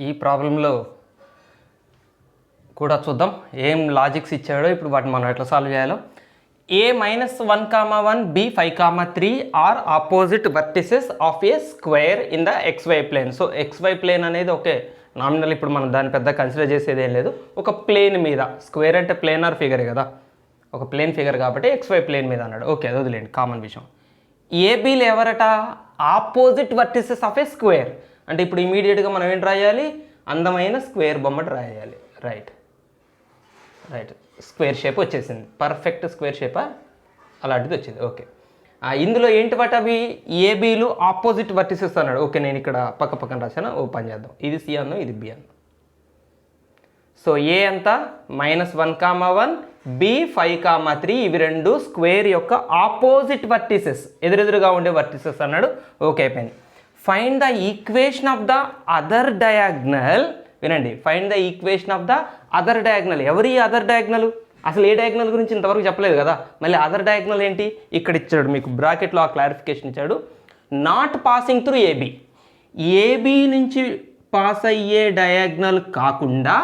ఈ ప్రాబ్లంలో కూడా చూద్దాం ఏం లాజిక్స్ ఇచ్చాడో, ఇప్పుడు వాటిని మనం ఎట్లా సాల్వ్ చేయాలో. a - 1, 1, b 5, 3 are opposite vertices of a square in the xy plane. So xy plane అనేది ఓకే నామినల్, ఇప్పుడు మనం దాన్ని పెద్ద కన్సిడర్ చేసేది ఏం లేదు. ఒక ప్లేన్ మీద, స్క్వేర్ అంటే ప్లేనర్ ఫిగరే కదా, ఒక ప్లేన్ ఫిగర్ కాబట్టి xy ప్లేన్ మీద అన్నాడు. ఓకే, అది వదిలేండి, కామన్ విషయం. ఏబీలు ఎవరట? Opposite vertices of a square. అంటే ఇప్పుడు ఇమీడియట్గా మనం ఏంటి రాయాలి? అందమైన స్క్వేర్ బొమ్మట రాయాలి. రైట్, స్క్వేర్ షేప్ వచ్చేసింది, పర్ఫెక్ట్ స్క్వేర్ షేపా అలాంటిది వచ్చింది. ఓకే, ఇందులో ఏంటి వాటి అవి? ఏబీలు ఆపోజిట్ వర్టిసెస్ అన్నాడు. ఓకే, నేను ఇక్కడ పక్కన రాశాను, ఓపెన్ చేద్దాం. ఇది సి అన్నాం, ఇది బి అన్నాం. సో ఏ అంతా -1, 1, బి 5, 3 ఇవి రెండు స్క్వేర్ యొక్క ఆపోజిట్ వర్టిసెస్, ఎదురెదురుగా ఉండే వర్టిసెస్ అన్నాడు. ఓకే అయిపోయింది. Find the equation of the other diagonal. వినండి, find the equation of the other diagonal. ఎవరి అదర్ డయాగ్నల్? అసలు ఏ డయాగ్నల్ గురించి ఇంతవరకు చెప్పలేదు కదా, మళ్ళీ అదర్ డయాగ్నల్ ఏంటి? ఇక్కడ ఇచ్చాడు మీకు బ్రాకెట్లో ఆ క్లారిఫికేషన్ ఇచ్చాడు. Not passing through AB. AB నుంచి పాస్ అయ్యే డయాగ్నల్ కాకుండా,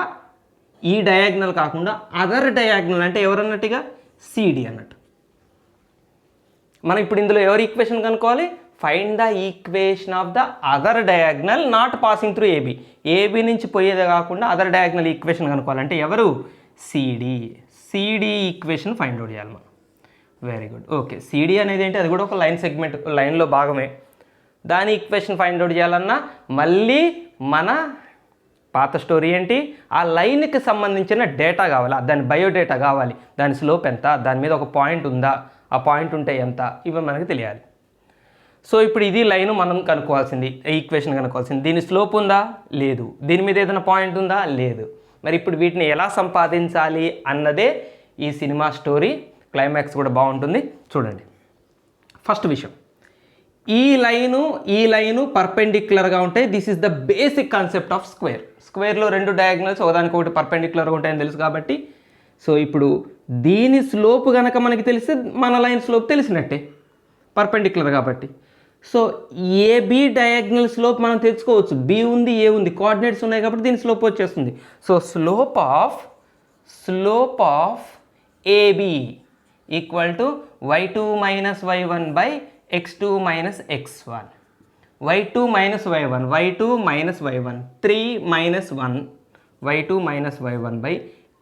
ఈ డయాగ్నల్ కాకుండా అదర్ డయాగ్నల్ అంటే ఎవరన్నట్టుగా సిడి అన్నట్టు. మనం ఇప్పుడు ఇందులో ఎవరి ఈక్వేషన్ కనుక్కోవాలి? Find the equation of the other diagonal not passing through AB. AB నుంచి పోయేదే కాకుండా అదర్ డయాగ్నల్ ఈక్వేషన్ కనుక్కోవాలంటే ఎవరు? సిడి ఈక్వేషన్ ఫైండ్ అవుట్ చేయాలి మనం. Very good. ఓకే, సిడి అనేది ఏంటి? అది కూడా ఒక లైన్ సెగ్మెంట్, లైన్లో భాగమే. దాని ఈక్వేషన్ ఫైండ్ అవుట్ చేయాలన్నా మళ్ళీ మన పాత స్టోరీ ఏంటి? ఆ లైన్కి సంబంధించిన డేటా కావాలి, దాని బయోడేటా కావాలి. దాని స్లోప్ ఎంత, దాని మీద ఒక పాయింట్ ఉందా, ఆ పాయింట్ ఉంటే ఎంత, ఇవి మనకు తెలియాలి. సో ఇప్పుడు ఇది లైన్ మనం కనుక్కోవాల్సింది, ఈక్వేషన్ కనుక్కోవాల్సింది. దీని స్లోప్ ఉందా? లేదు. దీని మీద ఏదైనా పాయింట్ ఉందా? లేదు. మరి ఇప్పుడు వీటిని ఎలా సంపాదించాలి అన్నదే ఈ సినిమా స్టోరీ. క్లైమాక్స్ కూడా బాగుంటుంది, చూడండి. ఫస్ట్ విషయం, ఈ లైను పర్పెండిక్యులర్గా ఉంటాయి. This is the basic concept of square. స్క్వేర్లో రెండు డయాగ్నల్స్ ఒకదానికొకటి పర్పెండిక్యులర్గా ఉంటాయని తెలుసు కాబట్టి, సో ఇప్పుడు దీని స్లోప్ కనుక మనకి తెలిస్తే మన లైన్ స్లోప్ తెలిసినట్టే, పర్పెండిక్యులర్ కాబట్టి. సో ఏబి డయాగ్నల్ స్లోప్ మనం తెలుసుకోవచ్చు. బి ఉంది, ఏ ఉంది, కోఆర్డినేట్స్ ఉన్నాయి కాబట్టి దీని స్లోప్ వచ్చేస్తుంది. So slope of AB equal to y2 minus y1 by x2 minus x1. y2 minus y1, y2 minus y1, 3 minus 1, y2 minus y1 by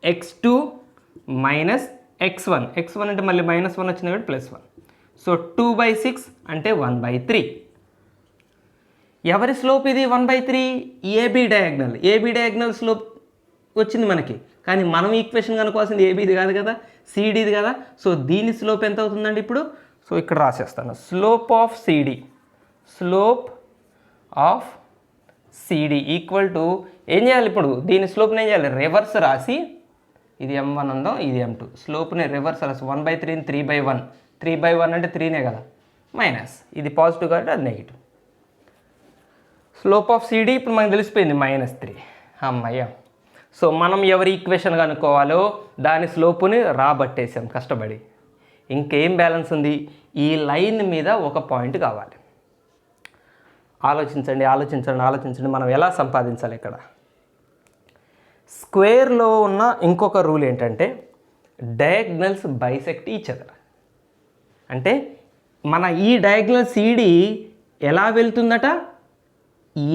x2 minus x1. x1 అంటే మళ్ళీ మైనస్ 1 వచ్చింది కాబట్టి ప్లస్ 1. సో 2/6 అంటే 1/3. ఎవరి స్లోప్ ఇది? 1/3. ఏబి డయాగ్నల్ స్లోప్ వచ్చింది మనకి. కానీ మనం ఈక్వేషన్ కనుక్కోవాల్సింది ఏబీది కాదు కదా, సిడిది కదా. సో దీని స్లోప్ ఎంత అవుతుందండి ఇప్పుడు? సో ఇక్కడ రాసేస్తాను, slope of CD equal to ఏం చేయాలి ఇప్పుడు? దీని స్లోప్ని ఏం చేయాలి? రివర్స్ రాసి, ఇది m1 ఉందో, ఇది m2, స్లోప్ని రివర్స్ రాసి 1/3ని 3/1. 3/1 అంటే 3నే కదా, మైనస్, ఇది పాజిటివ్ కాబట్టి అది నెగిటివ్. స్లోప్ ఆఫ్ సిడి ఇప్పుడు మనకు తెలిసిపోయింది -3. అమ్మయ్య. సో మనం ఎవరి ఈక్వేషన్ కనుక్కోవాలో దాని స్లోపుని రాబట్టేసాం కష్టపడి. ఇంకేం బ్యాలెన్స్ ఉంది? ఈ లైన్ మీద ఒక పాయింట్ కావాలి. ఆలోచించండి మనం ఎలా సంపాదించాలి ఇక్కడ. స్క్వేర్లో ఉన్న ఇంకొక రూల్ ఏంటంటే డయాగ్నల్స్ బైసెక్ట్ ఈచ్ అదర్. అంటే మన ఈ డయాగ్నల్ సిడి ఎలా వెళ్తుందట?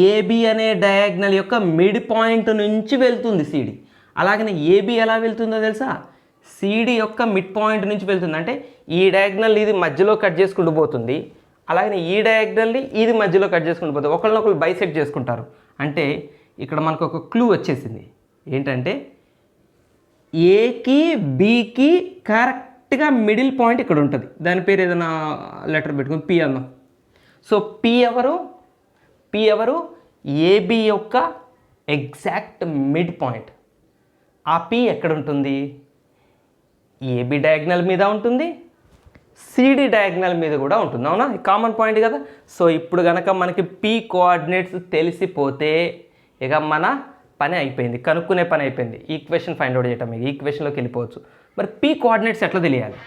ఏబి అనే డయాగ్నల్ యొక్క మిడ్ పాయింట్ నుంచి వెళ్తుంది సిడి. అలాగనే ఏబి ఎలా వెళ్తుందో తెలుసా? సిడి యొక్క మిడ్ పాయింట్ నుంచి వెళ్తుంది. అంటే ఈ డయాగ్నల్ ఇది మధ్యలో కట్ చేసుకుంటూ పోతుంది, అలాగనే ఈ డయాగ్నల్ని ఇది మధ్యలో కట్ చేసుకుంటూ పోతుంది. ఒకళ్ళనొకళ్ళు బైసెక్ట్ చేసుకుంటారు. అంటే ఇక్కడ మనకు ఒక క్లూ వచ్చేసింది. ఏంటంటే ఏకి బికి కరెక్ట్గా మిడిల్ పాయింట్ ఇక్కడ ఉంటుంది. దాని పేరు ఏదైనా లెటర్ పెట్టుకుని పి అందాం. సో పి ఎవరు? ఏబి యొక్క ఎగ్జాక్ట్ మిడ్ పాయింట్. ఆ పి ఎక్కడ ఉంటుంది? ఏబి డయాగ్నల్ మీద ఉంటుంది, సిడి డయాగ్నల్ మీద కూడా ఉంటుంది. అవునా? కామన్ పాయింట్ కదా. సో ఇప్పుడు కనుక మనకి పి కోఆర్డినేట్స్ తెలిసిపోతే ఇక మన పని అయిపోయింది, కనుక్కునే పని అయిపోయింది. ఈక్వేషన్ ఫైండ్ అవుట్ చేయటం, మీకు ఈక్వేషన్లోకి వెళ్ళిపోవచ్చు. మరి పి కోఆర్డినేట్స్ ఎట్లా తెలియాలి?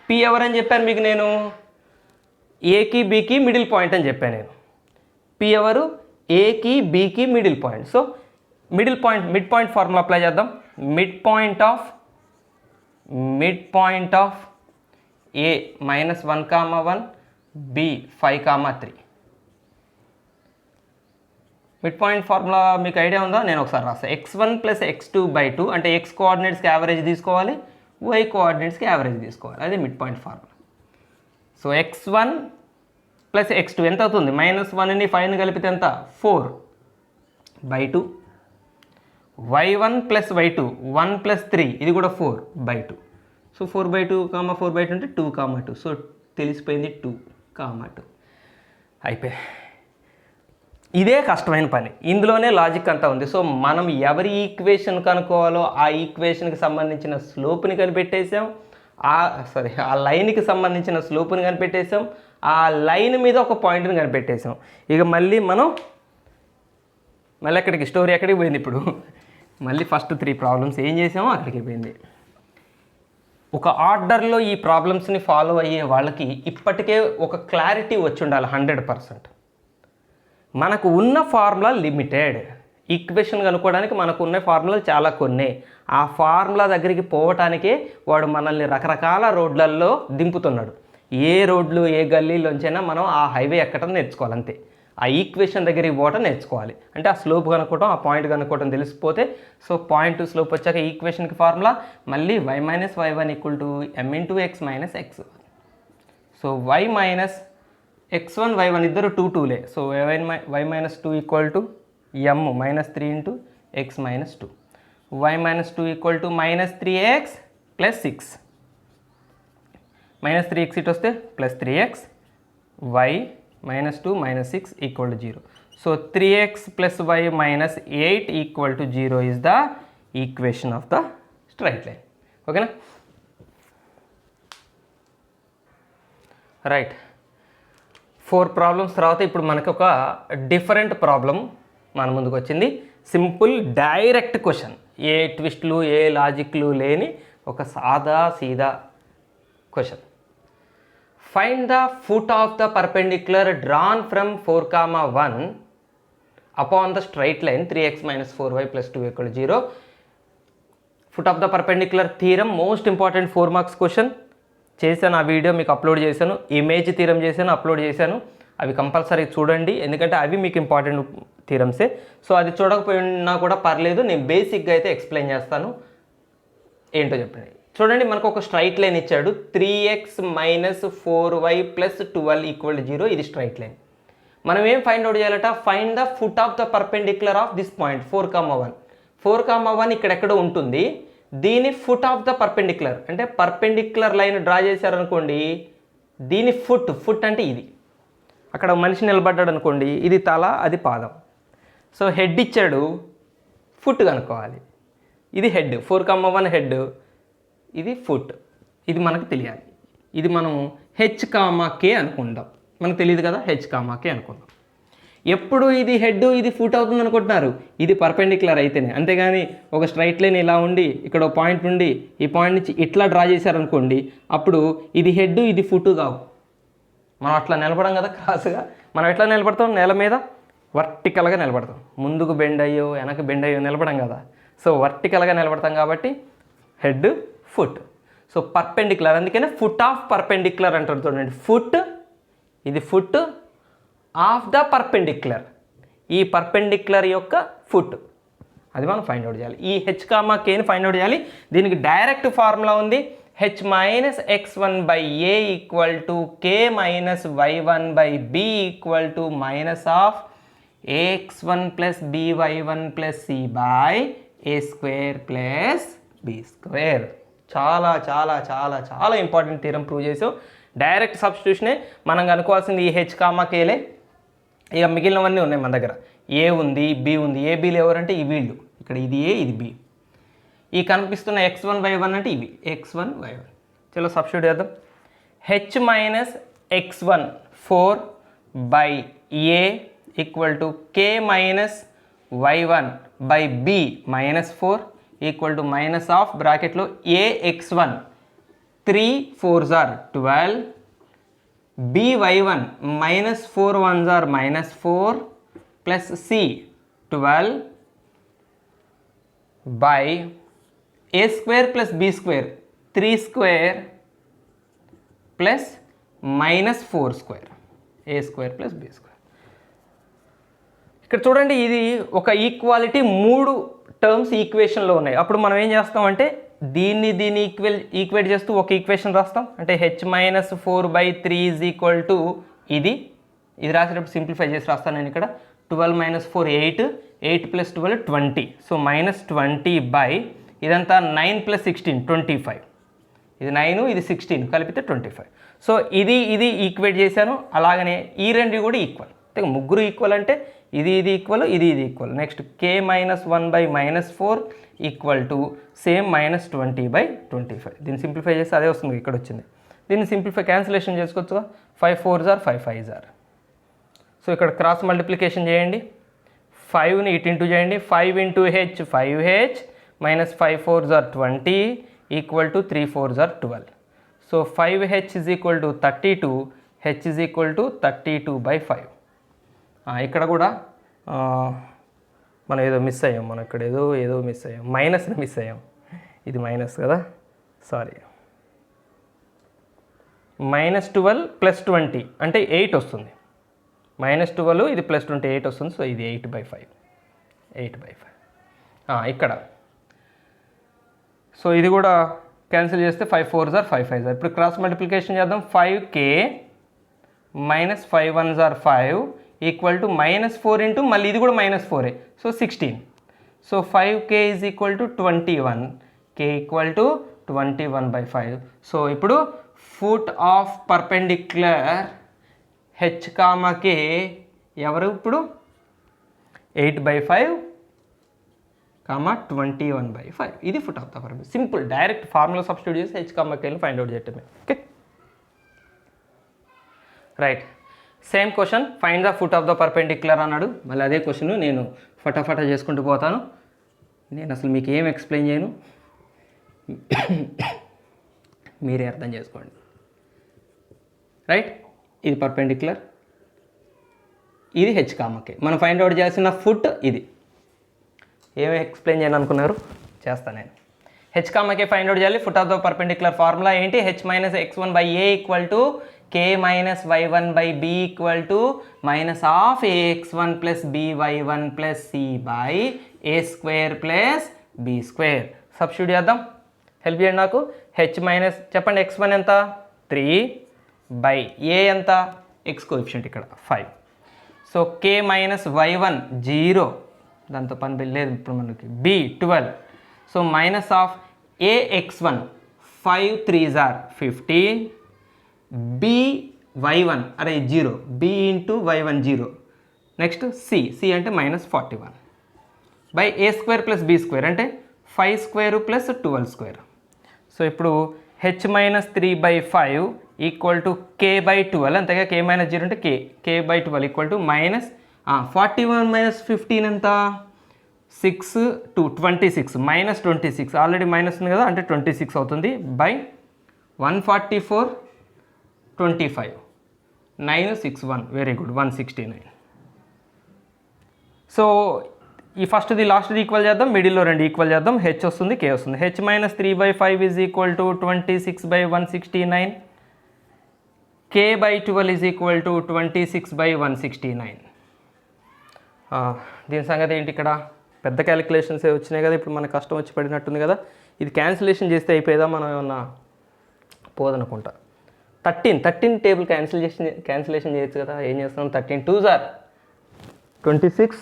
పి ఎవరని చెప్పాను మీకు నేను? ఏకి బికి మిడిల్ పాయింట్ అని చెప్పాను నేను. పి ఎవరు? ఏకి బికి middle point. So mid point formula apply చేద్దాం. Mid point of A -1, B 5, 3. Mid point formula మీకు ఐడియా ఉందా? నేను ఒకసారి రాస్తాను. x1 + x2/2 అంటే x కోఆర్డినేట్స్కి యావరేజ్ తీసుకోవాలి, y కోఆర్డినేట్స్కి యావరేజ్ తీసుకోవాలి. అదే mid point formula. So x1 + x2 ఎంత అవుతుంది? -1ని 5ని కలిపితే ఎంత? 4/2. y1 + y2 1 + 3 ఇది కూడా 4/2. సో 4/2, 4/2 అంటే 2, 2. సో తెలిసిపోయింది 2, 2 అయిపోయి. ఇదే కష్టమైన పని, ఇందులోనే లాజిక్ అంతా ఉంది. సో మనం ఎవరి ఈక్వేషన్ కనుక్కోవాలో ఆ ఈక్వేషన్కి సంబంధించిన స్లోప్ని కనిపెట్టేసాం, ఆ లైన్కి సంబంధించిన స్లోప్ని కనిపెట్టేసాం, ఆ లైన్ మీద ఒక పాయింట్ని కనిపెట్టేసాం. ఇక మళ్ళీ ఎక్కడికి స్టోరీ ఎక్కడికి పోయింది ఇప్పుడు? మళ్ళీ ఫస్ట్ 3 ప్రాబ్లమ్స్ ఏం చేసామో అక్కడికి పోయింది. ఒక ఆర్డర్లో ఈ ప్రాబ్లమ్స్ని ఫాలో అయ్యే వాళ్ళకి ఇప్పటికే ఒక క్లారిటీ వచ్చి ఉండాలి 100%. మనకు ఉన్న ఫార్ములా లిమిటెడ్. ఈక్వేషన్ కనుక్కోవడానికి మనకు ఉన్న ఫార్ములాలు చాలా కొన్ని. ఆ ఫార్ములా దగ్గరికి పోవటానికే వాడు మనల్ని రకరకాల రోడ్లల్లో దింపుతున్నాడు. ఏ రోడ్లు ఏ గల్లీలోంచైనా మనం ఆ హైవే ఎక్కడం నేర్చుకోవాలి అంతే. ఆ ఈక్వేషన్ దగ్గరికి పోవటం నేర్చుకోవాలి. అంటే ఆ స్లోప్ కనుక్కోవటం, ఆ పాయింట్ కనుక్కోవటం తెలిసిపోతే, సో పాయింట్ స్లోప్ వచ్చాక ఈక్వేషన్కి ఫార్ములా మళ్ళీ y minus y1 equal to m into x minus x1. So y minus x1 y1 ఇద్దరు 2 2లే. So y minus 2 equal to m minus 3 into x minus 2. y minus 2 equal to minus 3x plus 6. Minus 3x ఇటు వస్తే plus 3x. y minus 2 minus 6 equal to 0. So 3x plus y minus 8 equal to 0 is the equation of the straight line. ఓకేనా? రైట్. 4 ప్రాబ్లమ్స్ తర్వాత ఇప్పుడు మనకు ఒక డిఫరెంట్ ప్రాబ్లం మన ముందుకు వచ్చింది. సింపుల్ డైరెక్ట్ క్వశ్చన్, ఏ ట్విస్ట్లు ఏ లాజిక్లు లేని ఒక సాదా సీదా question. Find the foot of the perpendicular drawn from 4,1 upon the straight line 3x minus 4y plus 2 equal 0. Foot of the perpendicular theorem most important 4 marks question. చేశాను, ఆ వీడియో మీకు అప్లోడ్ చేశాను. ఇమేజ్ థీరం చేశాను, అప్లోడ్ చేశాను. అవి కంపల్సరీ చూడండి, ఎందుకంటే అవి మీకు ఇంపార్టెంట్ థీరమ్సే. సో అది చూడకపోయినా కూడా పర్లేదు, నేను బేసిక్గా అయితే ఎక్స్ప్లెయిన్ చేస్తాను. ఏంటో చెప్పండి. చూడండి, మనకు ఒక స్ట్రైట్ లైన్ ఇచ్చాడు. 3x minus 4y plus 12 equal 0. ఇది స్ట్రైట్ లైన్. మనం ఏం ఫైండ్ అవుట్ చేయాలట? Find the foot of the perpendicular of this point 4,1. 4,1 ఇక్కడెక్కడో ఉంటుంది. దీని ఫుట్ ఆఫ్ ద పర్పెండిక్యులర్ అంటే పర్పెండిక్యులర్ లైన్ డ్రా చేశారనుకోండి, దీని ఫుట్ అంటే ఇది. అక్కడ మనిషి నిలబడ్డాడు అనుకోండి, ఇది తల, అది పాదం. సో హెడ్ ఇచ్చాడు, ఫుట్ కనుక్కోవాలి. ఇది హెడ్, 4,1 హెడ్, ఇది ఫుట్. ఇది మనకు తెలియాలి. ఇది మనం h,k అనుకుందాం. మనకు తెలియదు కదా, h,k అనుకుందాం. ఎప్పుడు ఇది హెడ్ ఇది ఫుట్ అవుతుంది అనుకుంటున్నారు, ఇది పర్పెండిక్యులర్ అయితేనే. అంతేగాని ఒక స్ట్రైట్ లైన్ ఇలా ఉండి ఇక్కడ ఒక పాయింట్ నుండి ఈ పాయింట్ నుంచి ఇట్లా డ్రా చేశారనుకోండి, అప్పుడు ఇది హెడ్ ఇది ఫుట్ కావు. మనం అట్లా నిలబడం కదా క్రాస్గా. మనం ఎట్లా నిలబడతాం? నేల మీద వర్టికల్గా నిలబడతాం. ముందుకు బెండ్ అయ్యో వెనక బెండ్ అయ్యో నిలబడం కదా. సో వర్టికల్గా నిలబడతాం కాబట్టి హెడ్ ఫుట్. సో పర్పెండిక్యులర్, అందుకనే ఫుట్ ఆఫ్ పర్పెండిక్యులర్ అంటారు. చూడండి, ఫుట్, ఇది ఫుట్ ఆఫ్ ద పర్పెండిక్యులర్, ఈ పర్పెండిక్యులర్ యొక్క ఫుట్. అది మనం ఫైండ్ అవుట్ చేయాలి. ఈ h,kని ఫైండ్ అవుట్ చేయాలి. దీనికి డైరెక్ట్ ఫార్ములా ఉంది. h minus x1 by a equal to k minus y1 by b equal to minus of ax1 plus by1 plus c by a square plus b square. చాలా చాలా చాలా చాలా ఇంపార్టెంట్ థీరం ప్రూవ్ చేసావు. డైరెక్ట్ సబ్స్టిట్యూషనే మనం కనుక్కోవాల్సింది ఈ h,kలే. ఇక మిగిలినవన్నీ ఉన్నాయి మన దగ్గర. ఏ ఉంది, బి ఉంది. ఏ బీలు ఎవరంటే ఈ వీళ్ళు, ఇక్కడ ఇది ఏ ఇది బి. ఈ కనిపిస్తున్న x1 y1 అంటే ఇవి x1 y1. చలో సబ్స్టిట్యూట్ చేద్దాం. h minus x1 4 by A equal to k minus y1 by b minus 4 equal to minus of బ్రాకెట్లో ax1 3 4s are 12 by1 minus 4 1s are minus 4 plus c 12 by a square plus b square 3 square plus minus 4 square a square plus b square. ఇక్కడ చూడండి, ఇది ఒక ఈక్వాలిటీ 3 టర్మ్స్ ఈక్వేషన్లో ఉన్నాయి. అప్పుడు మనం ఏం చేస్తామంటే దీన్ని ఈక్వేట్ చేస్తూ ఒక ఈక్వేషన్ రాస్తాం. అంటే h minus 4/3 is equal to ఇది రాసేటప్పుడు సింప్లిఫై చేసి రాస్తాను నేను ఇక్కడ. 12 minus 4 8, 8 plus 12 20. So minus 20 by ఇదంతా 9 ప్లస్ 16 25. ఇది 9 ఇది 16 కలిపితే 25. సో ఇది ఈక్వేట్ చేశాను. అలాగనే ఈ రెండు కూడా ఈక్వల్. అంటే ముగ్గురు ఈక్వల్ అంటే ఇది ఈక్వల్, ఇది equal. Next k minus 1 by minus 4 equal to same minus 20 by 25. దీన్ని సింప్లిఫై చేస్తే అదే వస్తుంది, ఇక్కడ వచ్చింది. దీన్ని సింప్లిఫై క్యాన్సిలేషన్ చేసుకోవచ్చుగా. 5 4s are 5 5s are. So ఇక్కడ క్రాస్ మల్టిప్లికేషన్ చేయండి. 5ని ఇటు ఇంటూ చేయండి. 5 into h 5h minus 5 4s are 20 equal to 3 4s are 12. So 5h is equal to 32, h is equal to 32 by 5. ఇక్కడ కూడా మనం ఏదో మిస్ అయ్యాం. మనం ఇక్కడ ఏదో మిస్ అయ్యాం, మైనస్ని మిస్ అయ్యాం. ఇది మైనస్ కదా, సారీ. -12 + 20 అంటే 8 వస్తుంది. -12 ఇది +20 8 వస్తుంది. సో ఇది 8/5. 8/5 ఇక్కడ. సో ఇది కూడా క్యాన్సిల్ చేస్తే 5 4s are 5 5s are. ఇప్పుడు క్రాస్ మల్టిప్లికేషన్ చేద్దాం. 5k - 5 1s are 5 equal to -4 into మళ్ళీ ఇది కూడా -4. So 16. So 5k is equal to 21. k equal to 21/5. So ఇప్పుడు foot of perpendicular h, k ఎవరు ఇప్పుడు 8/5, 21/5. ఇది foot of the perpendicular. Simple direct formula substitute చేసి h, kని ఫైండ్ అవుట్ చేయటమే. Okay right. Same question, find the foot of the perpendicular అన్నాడు. మళ్ళీ అదే క్వశ్చన్ నేను ఫటాఫటా చేసుకుంటూ పోతాను. నేను అసలు మీకు ఏం ఎక్స్ప్లెయిన్ చేయను, మీరే అర్థం చేసుకోండి. రైట్, ఇది పర్పెండిక్యులర్, ఇది h, k. మనం ఫైండ్ అవుట్ చేయాల్సిన ఫుట్ ఇది. ఏమి ఎక్స్ప్లెయిన్ చేయను అనుకున్నారు, చేస్తాను నేను. h, k ఫైండ్ అవుట్ చేయాలి. Foot of the perpendicular formula ఏంటి? h - x1/a equal to k - y1/b equal to -ax1 + by1 + c/a² + b². Substitute చేద్దాం. హెల్ప్ చేయండి నాకు. చెప్పండి x1 ఎంత? 3/a ఎంత? x కోఎఫిషియంట్ ఇక్కడ 5. సో k - y1 0, దాంతో పని లేదు ఇప్పుడు మనకి. b 12. So -ax1 5 3s are 15. b y1 అరే 0, b into y1 0. Next c అంటే -41 బై a² + b² అంటే 5² + 12². సో ఇప్పుడు h - 3/5 ఈక్వల్ టు k/12. అంతేగా k - 0 అంటే k/12 ఈక్వల్ టు -41 - 15 ఎంత? 6 to 26 -26. ఆల్రెడీ మైనస్ ఉంది కదా, అంటే 26 అవుతుంది. బై 144 25 961. Very good, 169. సో ఈ ఫస్ట్ది లాస్ట్ది ఈక్వల్ చేద్దాం, మిడిల్లో 2 ఈక్వల్ చేద్దాం. h వస్తుంది, k వస్తుంది. h - 3/5 is equal to 26/169. k/12 is equal to 26/169. దీని సంగతి ఏంటి? ఇక్కడ పెద్ద క్యాలిక్యులేషన్స్ వచ్చినాయి కదా, ఇప్పుడు మనకు కష్టం వచ్చి పడినట్టుంది కదా. ఇది క్యాన్సిలేషన్ చేస్తే అయిపోయేదా, మనం ఏమన్నా పోదనుకుంటా. 13 టేబుల్ క్యాన్సిలేషన్ చేయొచ్చు కదా. ఏం చేస్తాం? 13 2s are 26,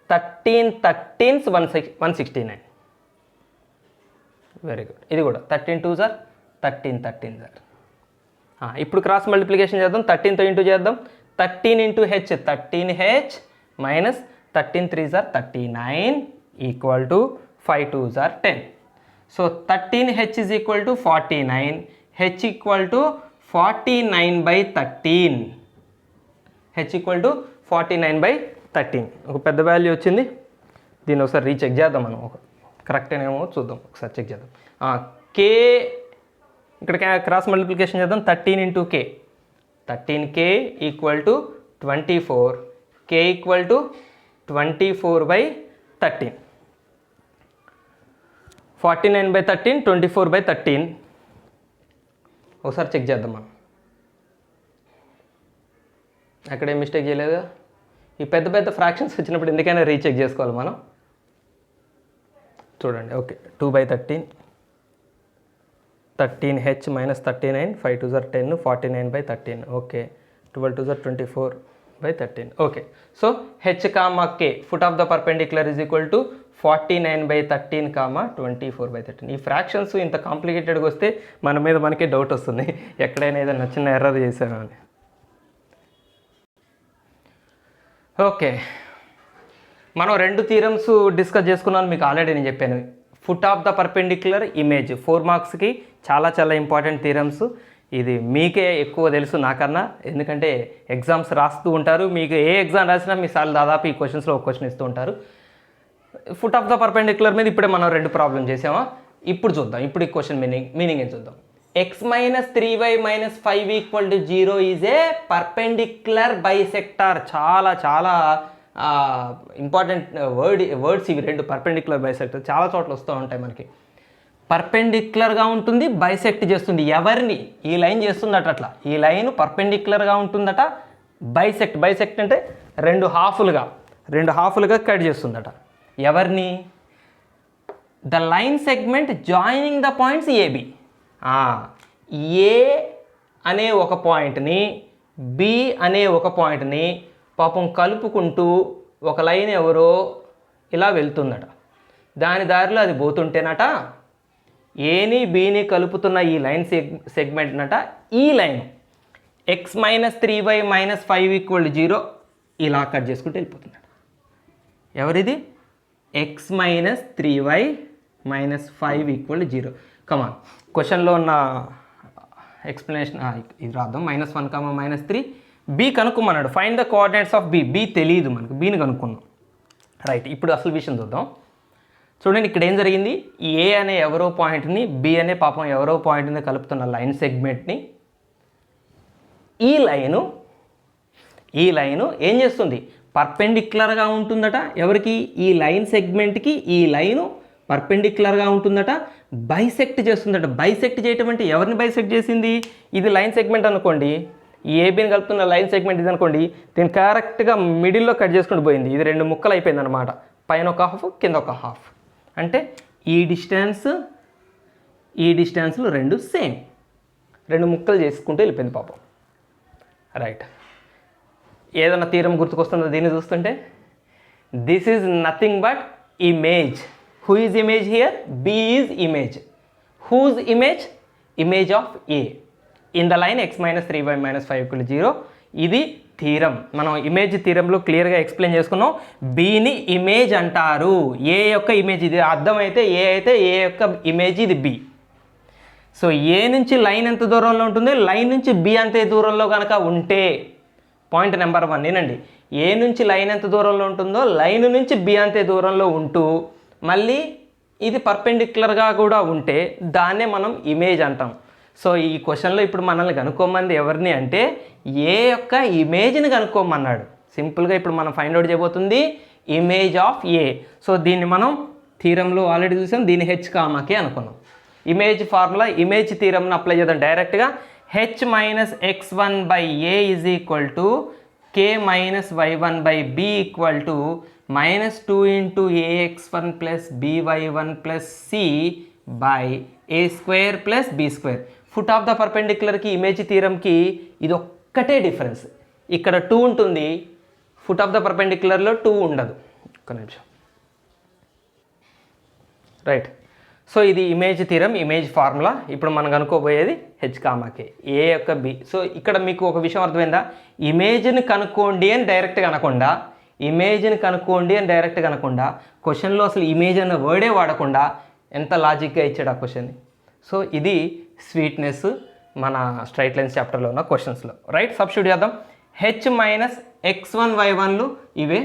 13 13s 169. Very good. ఇది కూడా 13 2s are 13 13s are. ఇప్పుడు క్రాస్ మల్టిప్లికేషన్ చేద్దాం. 13తో ఇంటూ చేద్దాం. 13 into h 13h minus 13 3s are 39 equal to 5 2s are 10. So 13h is equal to 49. h equal to 49/13. h equal to 49/13. ఒక పెద్ద వాల్యూ వచ్చింది. దీన్ని ఒకసారి రీచెక్ చేద్దాం మనం. కరెక్టేనేమో చూద్దాం, ఒకసారి చెక్ చేద్దాం. k ఇక్కడ క్రాస్ మల్టిప్లికేషన్ చేద్దాం. 13 into k 13k equal to 24. k equal to 24/13. 49/13 24/13. ఒకసారి చెక్ చేద్దాం మనం. అక్కడే మిస్టేక్ చేయలేదా? ఈ పెద్ద పెద్ద ఫ్రాక్షన్స్ వచ్చినప్పుడు ఎందుకైనా రీచెక్ చేసుకోవాలి మనం. చూడండి. Okay, 2/13 13h minus 39 5 2s are 10 49/13. Okay, 12 2s are 24/13. Okay, so h, k foot of the perpendicular is equal to 49/13, 24/13. ఈ ఫ్రాక్షన్స్ ఇంత కాంప్లికేటెడ్గా వస్తే మన మీద మనకే డౌట్ వస్తుంది, ఎక్కడైనా ఏదైనా చిన్న ఎర్రర్ చేశాను అని. ఓకే, మనం 2 థీరమ్స్ డిస్కస్ చేసుకున్నాను, మీకు ఆల్రెడీ నేను చెప్పాను. Foot of the perpendicular image 4 మార్క్స్కి చాలా చాలా ఇంపార్టెంట్ థీరమ్స్. ఇది మీకే ఎక్కువ తెలుసు నాకన్నా, ఎందుకంటే ఎగ్జామ్స్ రాస్తూ ఉంటారు. మీకు ఏ ఎగ్జామ్ రాసినా మీ సార్లు దాదాపు ఈ క్వశ్చన్స్లో ఒక క్వశ్చన్ ఇస్తూ ఉంటారు. ఫుట్ ఆఫ్ ద పర్పెండిక్యులర్ మీద ఇప్పుడే మనం 2 ప్రాబ్లం చేసామా. ఇప్పుడు చూద్దాం, ఇప్పుడు ఈ క్వశ్చన్ మీనింగ్ ఏం చూద్దాం. x - 3y - 5 equal to 0 is a perpendicular bisector. చాలా చాలా ఇంపార్టెంట్ వర్డ్స్ ఇవి 2, పర్పెండిక్యులర్ బైసెక్టార్. చాలా చోట్ల వస్తూ ఉంటాయి మనకి. పర్పెండిక్యులర్గా ఉంటుంది, బైసెక్ట్ చేస్తుంది. ఎవరిని? ఈ లైన్ చేస్తుందట. అట్లా ఈ లైన్ పర్పెండిక్యులర్గా ఉంటుందట, బైసెక్ట్ అంటే రెండు హాఫులుగా కట్ చేస్తుందట. ఎవరిని? The line segment joining the points AB. A అనే ఒక పాయింట్ని, బి అనే ఒక పాయింట్ని పాపం కలుపుకుంటూ ఒక లైన్ ఎవరో ఇలా వెళ్తుందట. దాని దారిలో అది పోతుంటేనట ఏని బిని కలుపుతున్న ఈ లైన్ సెగ్మెంట్నట ఈ లైన్ x-3y - 5 = 0 ఇలా కట్ చేసుకుంటూ వెళ్ళిపోతున్నాడు. ఎవరిది? x-3y - 5 = 0. కమాన్, క్వశ్చన్లో ఉన్న ఎక్స్ప్లెనేషన్ ఇది రాద్దాం. -1, -3 బి కనుక్కోమన్నాడు. Find the coordinates of B తెలియదు మనకు, బీని కనుక్కున్నాం. రైట్, ఇప్పుడు అసలు విషయం చూద్దాం. చూడండి, ఇక్కడ ఏం జరిగింది? ఏ అనే ఎవరో పాయింట్ని, బి అనే పాపం ఎవరో పాయింట్ని కలుపుతున్న లైన్ సెగ్మెంట్ని ఈ లైను ఏం చేస్తుంది? పర్పెండిక్యులర్గా ఉంటుందట. ఎవరికి? ఈ లైన్ సెగ్మెంట్కి ఈ లైను పర్పెండిక్యులర్గా ఉంటుందట, బైసెక్ట్ చేస్తుందట. బైసెక్ట్ చేయటం అంటే ఎవరిని బైసెక్ట్ చేసింది? ఇది లైన్ సెగ్మెంట్ అనుకోండి, ఈ ఏబీని కలుపుతున్న లైన్ సెగ్మెంట్ ఇది అనుకోండి, దీన్ని కరెక్ట్గా మిడిల్లో కట్ చేసుకుంటూ పోయింది. ఇది రెండు ముక్కలు అయిపోయింది అనమాట. పైన ఒక హాఫ్, కింద ఒక హాఫ్. అంటే ఈ డిస్టెన్స్లు రెండు సేమ్, రెండు ముక్కలు చేసుకుంటూ వెళ్ళిపోయింది పాపం. రైట్, ఏదైనా తీరం గుర్తుకొస్తుందో దీన్ని చూస్తుంటే? This is nothing but image. Who is image here? B is image. Whose image? Image of A in the line x-3y - 5 = 0. ఇది థీరం. మనం ఇమేజ్ థీరంలో క్లియర్గా ఎక్స్ప్లెయిన్ చేసుకున్నాం. బీని ఇమేజ్ అంటారు. ఏ యొక్క ఇమేజ్ ఇది అర్థమైతే ఏ అయితే ఏ యొక్క ఇమేజ్ ఇది బి. సో ఏ నుంచి లైన్ ఎంత దూరంలో ఉంటుంది? లైన్ నుంచి బి అంతే దూరంలో కనుక ఉంటే, పాయింట్ నెంబర్ 1 వినండి, ఏ నుంచి లైన్ ఎంత దూరంలో ఉంటుందో లైన్ నుంచి బి అంతే దూరంలో ఉంటూ మళ్ళీ ఇది పర్పెండిక్యులర్గా కూడా ఉంటే దాన్నే మనం ఇమేజ్ అంటాం. సో ఈ క్వశ్చన్లో ఇప్పుడు మనల్ని కనుక్కోమంది ఎవరిని అంటే ఏ యొక్క ఇమేజ్ని కనుక్కోమన్నాడు. సింపుల్గా ఇప్పుడు మనం ఫైండ్ అవుట్ చేయబోతుంది ఇమేజ్ ఆఫ్ ఏ. సో దీన్ని మనం థీరంలో ఆల్రెడీ చూసాం, దీన్ని హెచ్ కామాకే అనుకున్నాం. ఇమేజ్ ఫార్ములా, ఇమేజ్ థీరంను అప్లై చేద్దాం డైరెక్ట్గా. h - x1/a = k - y1/b = -2 × ax1 + by1 + c a² + b². Foot of the పర్పెండిక్యులర్కి ఇమేజ్ థీరంకి ఇది ఒక్కటే డిఫరెన్స్. ఇక్కడ 2 ఉంటుంది, ఫుట్ ఆఫ్ ద పర్పెండిక్యులర్లో 2 ఉండదు. ఒక్క నిమిషం. రైట్, సో ఇది ఇమేజ్ థీరం, ఇమేజ్ ఫార్ములా. ఇప్పుడు మనం కనుక్కోబోయేది హెచ్ కామాకే ఏ యొక్క బి. సో ఇక్కడ మీకు ఒక విషయం అర్థమైందా? ఇమేజ్ని కనుక్కోండి అని డైరెక్ట్గా అనకుండా క్వశ్చన్లో అసలు ఇమేజ్ అన్న వర్డే వాడకుండా ఎంత లాజిక్గా ఇచ్చాడు ఆ క్వశ్చన్ని. సో ఇది స్వీట్నెస్ మన స్ట్రైట్ లైన్స్ చాప్టర్లో ఉన్న క్వశ్చన్స్లో. రైట్, సబ్స్టిట్యూట్ చేద్దాం. h - x1 y1లు ఇవే.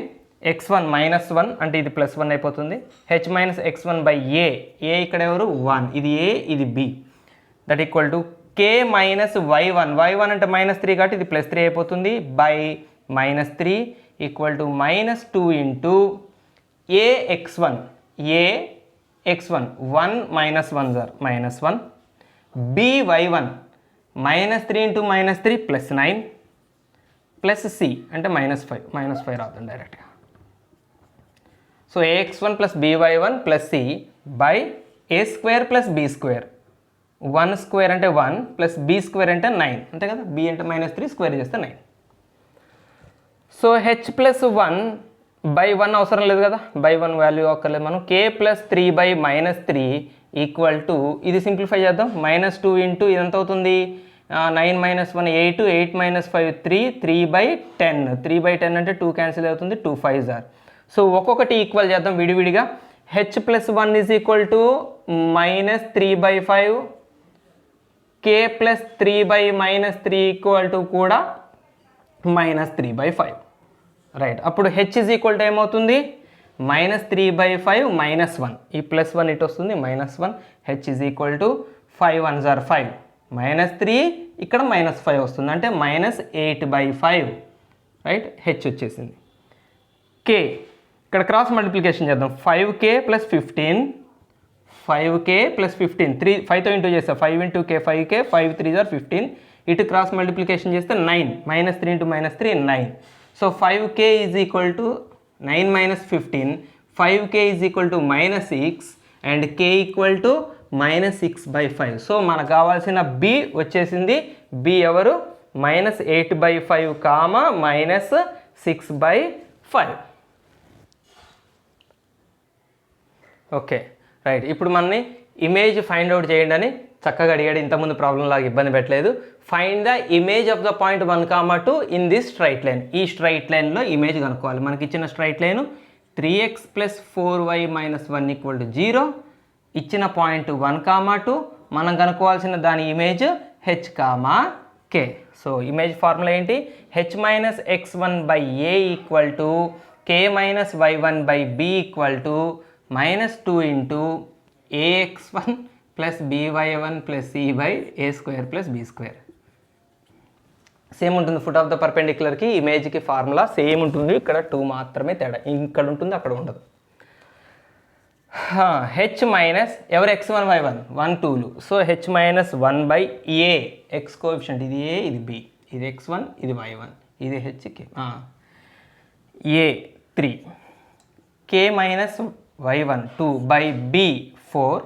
x1 -1 అంటే ఇది +1 అయిపోతుంది. h - x1/a, ఏ ఇక్కడ ఎవరు? 1. ఇది a, ఇది b. That equal to k - y1 అంటే -3 కాబట్టి ఇది +3 అయిపోతుంది. By -3 = -2 × ax1. ax1 1 - 1 -1. by1 -3 × -3 +9 plus c అంటే -5 రాద్దాం డైరెక్ట్గా. So ax1 + by1 + c by a² + b². 1² అంటే 1 + b² అంటే 9 అంతే కదా. b అంటే -3, స్క్వేర్ చేస్తే 9. సో h + 1/1 అవసరం లేదు కదా, by1 వాల్యూ అక్కర్లేదు మనం. k + 3/-3 = ఇది సింప్లిఫై చేద్దాం. -2 × ఇదంతా అవుతుంది 9 - 1 8, 8 - 5 3, 3/10. 3/10 అంటే 2 క్యాన్సిల్ అవుతుంది, 2 5s are. సో ఒక్కొక్కటి ఈక్వల్ చేద్దాం విడివిడిగా. h + 1 = -3/5, k + 3/-3 కూడా -3/5. రైట్, అప్పుడు h ఏమవుతుంది? -3/5 -1. ఈ +1 ఇటు వస్తుంది, -1. h = 5 1s are 5. -3 ఇక్కడ -5 వస్తుంది అంటే -8/5. రైట్, h వచ్చేసింది. k ఇక్కడ క్రాస్ మల్టిప్లికేషన్ చేద్దాం. 5k + 15 5k ప్లస్ 15 5తో ఇంటూ చేస్తే 5 ఇంటూ k 5k 5 3 ఆర్ 15 ఇటు క్రాస్ మల్టిప్లికేషన్ చేస్తే 9 -3 into -3 9. So 5k is equal to 9 minus 15 5k is equal to -6 and k equal to -6/5. So మనకు కావాల్సిన b వచ్చేసింది. b ఎవరు -8/5 కామా -6/5. Okay right. ఇప్పుడు మనని ఇమేజ్ ఫైండ్ అవుట్ చేయండి అని చక్కగా అడిగాడు. ఇంతకుముందు ప్రాబ్లం లాగా ఇబ్బంది పెట్టలేదు. Find the image of the point 1, 2 in this straight line. ఈ స్ట్రైట్ లైన్లో ఇమేజ్ కనుక్కోవాలి. మనకి ఇచ్చిన స్ట్రైట్ లైన్ 3x + 4y - 1 = 0. ఇచ్చిన పాయింట్ 1, 2. మనం కనుక్కోవాల్సిన దాని image h, k. So image formula ఏంటి? h - x1/a = k - y1/b = -2 into ax1 + by1 + c/a² + b². Same ఉంటుంది. ఫుట్ ఆఫ్ ద పర్పెండిక్యులర్కి ఇమేజ్కి ఫార్ములా సేమ్ ఉంటుంది. ఇక్కడ 2 మాత్రమే తేడా. ఇక్కడ ఉంటుంది, అక్కడ ఉండదు. h మైనస్ ఎవరు x1 y1 1 2లు. So h - 1/a x coefficient ఇది a ఇది b, ఇది x1 ఇది y1 ఇది h k a 3 k - y1 2/b 4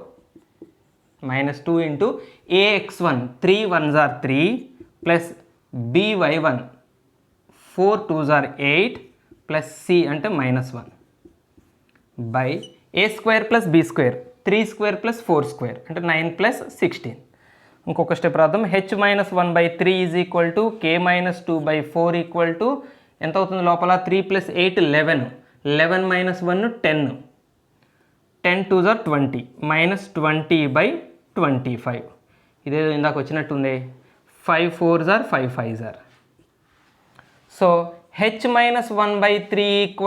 -2 into ax1 3 1s are 3 plus by1 4 2s are 8 plus c అంటే -1 బై a² + b² 3² + 4² అంటే 9 + 16. ఇంకొక స్టెప్ రాద్దాం. h - 1/3 = k - 2/4 ఎంత అవుతుంది లోపల? 3 + 8 11 11 - 1 10 10 2s are 20 -20/25. ఇదేదో ఇందాక వచ్చినట్టుంది. 5 4s are 5 5s are. So h - 1/3 =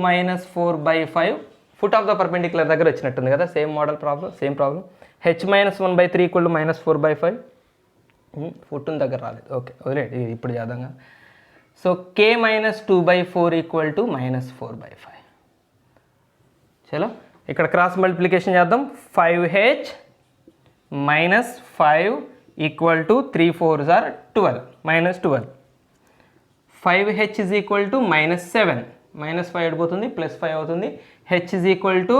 -4/5. Foot of the perpendicular దగ్గర వచ్చినట్టుంది కదా. Same model problem, same problem. h - 1/3 = -4/5. Foot దగ్గర రాలేదు. ఓకే వదిలేండి, ఇప్పుడు చేద్దాం. So k - 2/4 = -4/5. చలో ఇక్కడ క్రాస్ మల్టిప్లికేషన్ చేద్దాం. 5h - 5 = 3 4s are 12 -12. 5h is equal to -7 -5 ఎడిపోతుంది +5 అవుతుంది. h is equal to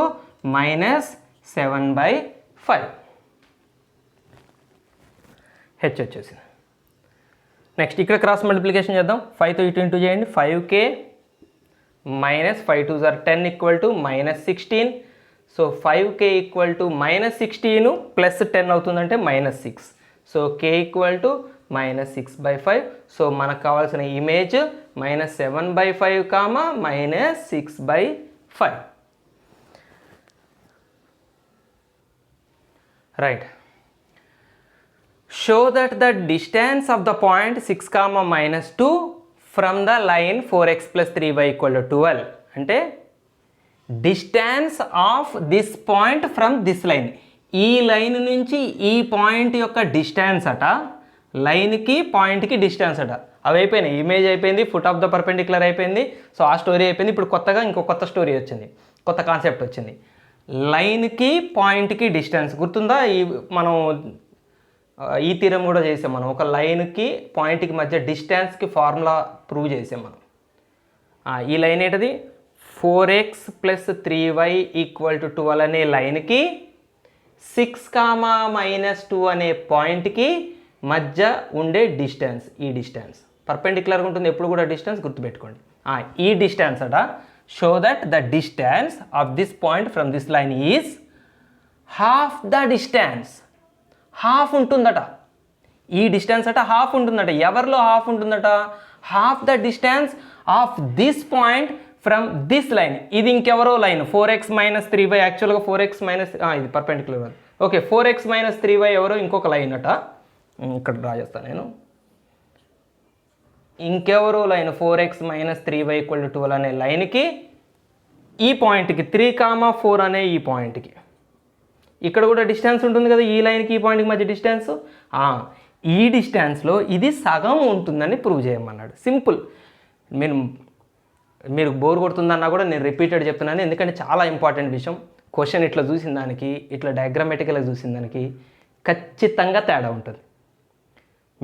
-7/5. h వచ్చేసింది. నెక్స్ట్ ఇక్కడ క్రాస్ మల్టిప్లికేషన్ చేద్దాం. 5తో ఇటు ఇంటూ చేయండి. 5k - 5 2s are 10 = -16. So 5k = -16 + 10 అవుతుందంటే -6. So k = -6/5. సో మనకు కావాల్సిన image -7/5 -6/5. Right. Show that the distance of the point 6, -2 from the line 4x + 3y = 12. అంటే distance of this point from this line. ఈ లైన్ నుంచి ఈ పాయింట్ యొక్క డిస్టెన్స్ అట, లైన్కి పాయింట్కి డిస్టెన్స్ అట. అవి అయిపోయినాయి. ఇమేజ్ అయిపోయింది, ఫుట్ ఆఫ్ ద పర్పెండిక్యులర్ అయిపోయింది. సో ఆ స్టోరీ అయిపోయింది. ఇప్పుడు కొత్తగా ఇంకో కొత్త స్టోరీ వచ్చింది, కొత్త కాన్సెప్ట్ వచ్చింది. లైన్కి పాయింట్కి డిస్టెన్స్ గుర్తుందా? మనం ఈ థీరం కూడా చేసాం. మనం ఒక లైన్కి పాయింట్కి మధ్య డిస్టెన్స్కి ఫార్ములా ప్రూవ్ చేసాం మనం. ఈ లైన్ ఏంటది? 4x + 3y = 12 అనే లైన్కి 6, -2 అనే పాయింట్కి మధ్య ఉండే డిస్టెన్స్ ఈ డిస్టెన్స్. పర్పెండిక్యులర్గా ఉంటుంది ఎప్పుడు కూడా డిస్టెన్స్, గుర్తుపెట్టుకోండి. ఈ డిస్టెన్స్ అట. Show that the distance of this point from this line is half the distance. Half ఉంటుందట ఈ డిస్టెన్స్ అట, హాఫ్ ఉంటుందట. ఎవరిలో హాఫ్ ఉంటుందట? Half the distance of this point from this line. ఇది ఇంకెవరో లైన్ 4x - 3y. యాక్చువల్గా 4x ఇది పర్పెండిక్యులర్. ఓకే 4x - 3y ఎవరో ఇంకొక లైన్ అట. ఇక్కడ డ్రా చేస్తాను నేను. ఇంకెవరో లైన్ 4x - 3y = 12 అనే లైన్కి ఈ పాయింట్కి 3, 4 అనే ఈ పాయింట్కి ఇక్కడ కూడా డిస్టెన్స్ ఉంటుంది కదా. ఈ లైన్కి ఈ పాయింట్కి మధ్య డిస్టెన్స్. ఈ డిస్టెన్స్లో ఇది సగం ఉంటుందని ప్రూవ్ చేయమన్నాడు. సింపుల్. మీరు బోర్ కొడుతుందన్నా కూడా నేను రిపీటెడ్ చెప్తున్నాను, ఎందుకంటే చాలా ఇంపార్టెంట్ విషయం. క్వశ్చన్ ఇట్లా చూసిన దానికి ఇట్లా డయాగ్రామేటికల్గా చూసిన దానికి ఖచ్చితంగా తేడా ఉంటుంది.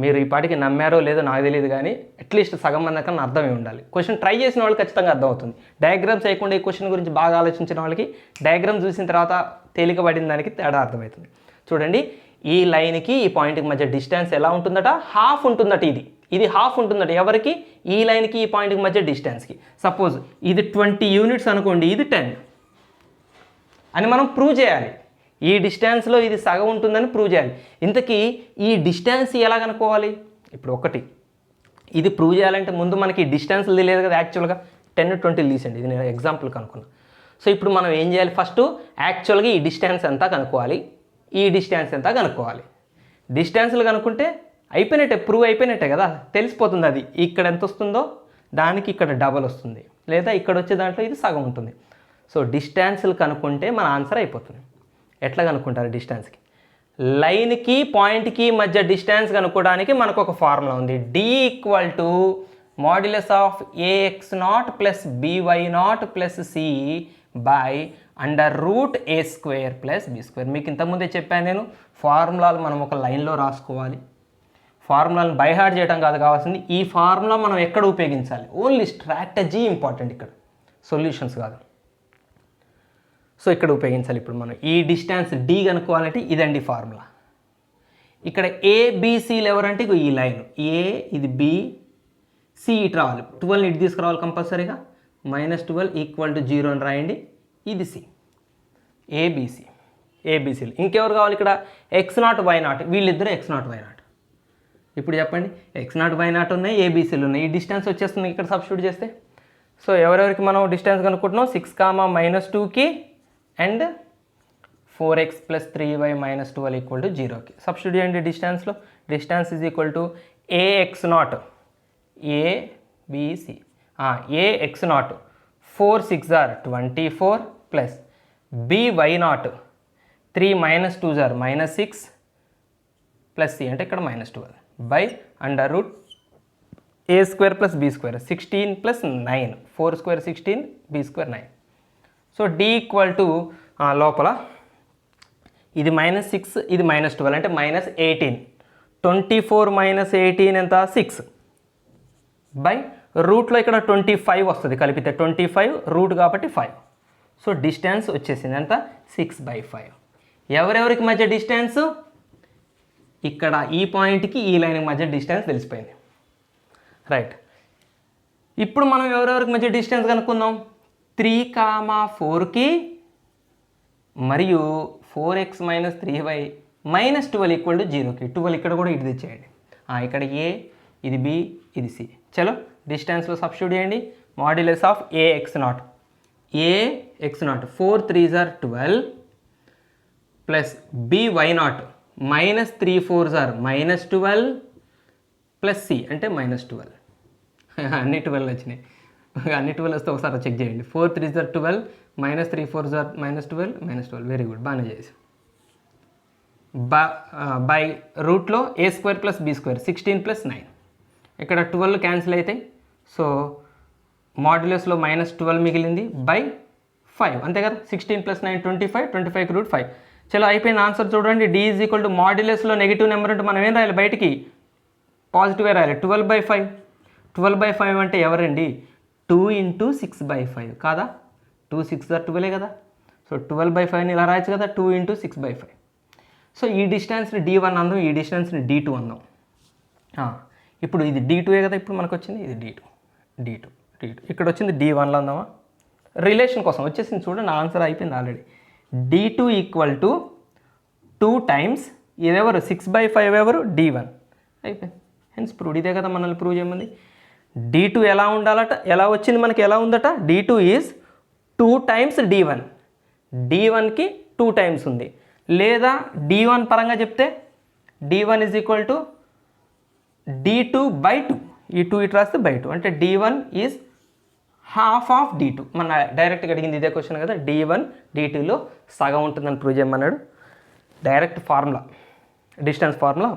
మీరు ఈ పాటికి నమ్మారో లేదో నాకు తెలియదు, కానీ అట్లీస్ట్ సగం మంది కన్నా అర్థమే ఉండాలి. క్వశ్చన్ ట్రై చేసిన వాళ్ళు ఖచ్చితంగా అర్థమవుతుంది. డయాగ్రామ్స్ చేయకుండా ఈ క్వశ్చన్ గురించి బాగా ఆలోచించిన వాళ్ళకి డయాగ్రామ్ చూసిన తర్వాత తేలిక పడిన దానికి తేడా అర్థమవుతుంది. చూడండి, ఈ లైన్కి ఈ పాయింట్కి మధ్య డిస్టెన్స్ ఎలా ఉంటుందట? హాఫ్ ఉంటుందట. ఇది హాఫ్ ఉంటుందట. ఎవరికి? ఈ లైన్కి ఈ పాయింట్కి మధ్య డిస్టెన్స్కి. సపోజ్ ఇది 20 యూనిట్స్ అనుకోండి, ఇది 10 అని మనం ప్రూవ్ చేయాలి. ఈ డిస్టెన్స్లో ఇది సగం ఉంటుందని ప్రూవ్ చేయాలి. ఇంతకీ ఈ డిస్టెన్స్ ఎలా కనుక్కోవాలి? ఇప్పుడు ఒకటి ఇది ప్రూవ్ చేయాలంటే ముందు మనకి డిస్టెన్స్ తెలియదు కదా. యాక్చువల్గా 10, 20 తీసండి, ఇది నేను ఎగ్జాంపుల్ కనుక్కున్నాను. సో ఇప్పుడు మనం ఏం చేయాలి? ఫస్ట్ యాక్చువల్గా ఈ డిస్టెన్స్ ఎంత కనుక్కోవాలి, ఈ డిస్టెన్స్ ఎంత కనుక్కోవాలి. డిస్టెన్స్లు కనుక్కుంటే అయిపోయినట్టే, ప్రూవ్ అయిపోయినట్టే కదా, తెలిసిపోతుంది. అది ఇక్కడ ఎంత వస్తుందో దానికి ఇక్కడ డబల్ వస్తుంది, లేదా ఇక్కడ వచ్చే దాంట్లో ఇది సగం ఉంటుంది. సో డిస్టెన్స్లు కనుక్కుంటే మన ఆన్సర్ అయిపోతుంది. ఎట్లా కనుక్కుంటారు డిస్టెన్స్కి? లైన్కి పాయింట్కి మధ్య డిస్టెన్స్ కనుక్కోవడానికి మనకు ఒక ఫార్ములా ఉంది. D = modulus of AX0 + BY0 + C by √A² + B². మీకు ఇంతకుముందే చెప్పాను నేను, ఫార్ములాలు మనం ఒక లైన్లో రాసుకోవాలి. ఫార్ములాలను బైహార్ట్ చేయడం కాదు కావాల్సింది. ఈ ఫార్ములా మనం ఎక్కడ ఉపయోగించాలి? ఓన్లీ స్ట్రాటజీ ఇంపార్టెంట్ ఇక్కడ, సొల్యూషన్స్ కాదు. సో ఇక్కడ ఉపయోగించాలి. ఇప్పుడు మనం ఈ డిస్టెన్స్ D కనుక్కోవాలంటే ఇదండి ఫార్ములా. ఇక్కడ ABCలు ఎవరంటే ఈ లైన్ A, ఇది B, C ఇటు రావాలి. 12 ఇటు తీసుకురావాలి కంపల్సరీగా. -12 = 0 అని రాయండి. ఇది C. ABCలు. ఇంకెవరు కావాలి ఇక్కడ? X0, Y0. వీళ్ళిద్దరూ X0, Y0. ఇప్పుడు చెప్పండి, X0, Y0 ఉన్నాయి, ABCలు ఉన్నాయి. ఈ డిస్టెన్స్ వచ్చేస్తుంది ఇక్కడ సబ్స్టిట్యూట్ చేస్తే. సో ఎవరెవరికి మనం డిస్టెన్స్ కనుక్కుంటున్నాం? 6, -2కి అండ్ 4x + 3y - 12 = 0కి సబ్స్టిట్యూట్ చేయండి డిస్టెన్స్లో. Distance = AX0 ABC AX0 4 6 are 24 + BY0 3 - 2 are -6 + C అంటే ఇక్కడ -12 by √A² + B². 16 + 9 4² 16 B² 9. So D = లోపల ఇది -6, ఇది -12 అంటే -18. 24 - 18 ఎంత? 6 బై రూట్లో ఇక్కడ 25 వస్తుంది కలిపితే. 25 రూట్ కాబట్టి 5. సో డిస్టెన్స్ వచ్చేసింది ఎంత? 6/5. ఎవరెవరికి మధ్య డిస్టెన్స్? ఇక్కడ ఈ పాయింట్కి ఈ లైన్కి మధ్య డిస్టెన్స్ తెలిసిపోయింది. రైట్, ఇప్పుడు మనం ఎవరెవరికి మధ్య డిస్టెన్స్ కనుక్కుందాం. 3, 4కి మరియు 4x - 3y - 12 = 0కి. 12 ఇక్కడ కూడా ఇటు తెచ్చేయండి. ఇక్కడ A, ఇది B, ఇది C. చలో డిస్టెన్స్లో సబ్స్టిట్యూట్ చేయండి. Modulus of AX0 4 3s are 12 + BY0 -3 4s are -12 + C అంటే -12. అన్ని 12 వచ్చినాయి. అన్ని 12 వస్తే ఒకసారి చెక్ చేయండి. 4 3s are 12 -3 4s are -12 -12. Very good, బాగానే చేసి. బై రూట్లో A² + B². 16 + 9. ఇక్కడ 12 క్యాన్సిల్ అవుతాయి. సో మాడ్యులస్లో -12 మిగిలింది బై 5 అంతే కదా. 16 + 9 25, 25కి √5. చలో అయిపోయింది. ఆన్సర్ చూడండి. D = మాడ్యులస్లో నెగిటివ్ నెంబర్ అంటే మనం ఏం రాయాలి? బయటికి పాజిటివ్గా రాయాలి. 12/5. 12/5 అంటే ఎవరండి? 2 × 6/5 కాదా? 2 6 are 12 కదా. సో 12/5ని ఇలా రాయచ్చు కదా, 2 × 6/5. సో ఈ డిస్టెన్స్ని D1 అందాం, ఈ డిస్టెన్స్ని D2 అందాం. ఇప్పుడు ఇది D2 కదా. ఇప్పుడు మనకు వచ్చింది ఇది D2. ఇక్కడ వచ్చింది D1లో అందామా? రిలేషన్ కోసం వచ్చేసింది చూడండి. ఆన్సర్ అయిపోయింది ఆల్రెడీ. D2 = 2 times ఇదెవరు? 6/5 ఎవరు? D1 అయిపోయింది. Hence prove. ఇదే కదా మనల్ని ప్రూవ్ చేయమంది. D2 ఎలా ఉండాలట? ఎలా వచ్చింది మనకి? ఎలా ఉందట? D2 is 2 times D1. D1కి 2 times ఉంది. లేదా D1 పరంగా చెప్తే D1 = D2/2. ఈ 2 ఇటు రాస్తే /2 అంటే D1 is half of D2. మన డైరెక్ట్గా అడిగింది ఇదే క్వశ్చన్ కదా. D1 D2లో సగం ఉంటుందని ప్రూవ్ చేయమన్నాడు. Direct formula, distance formula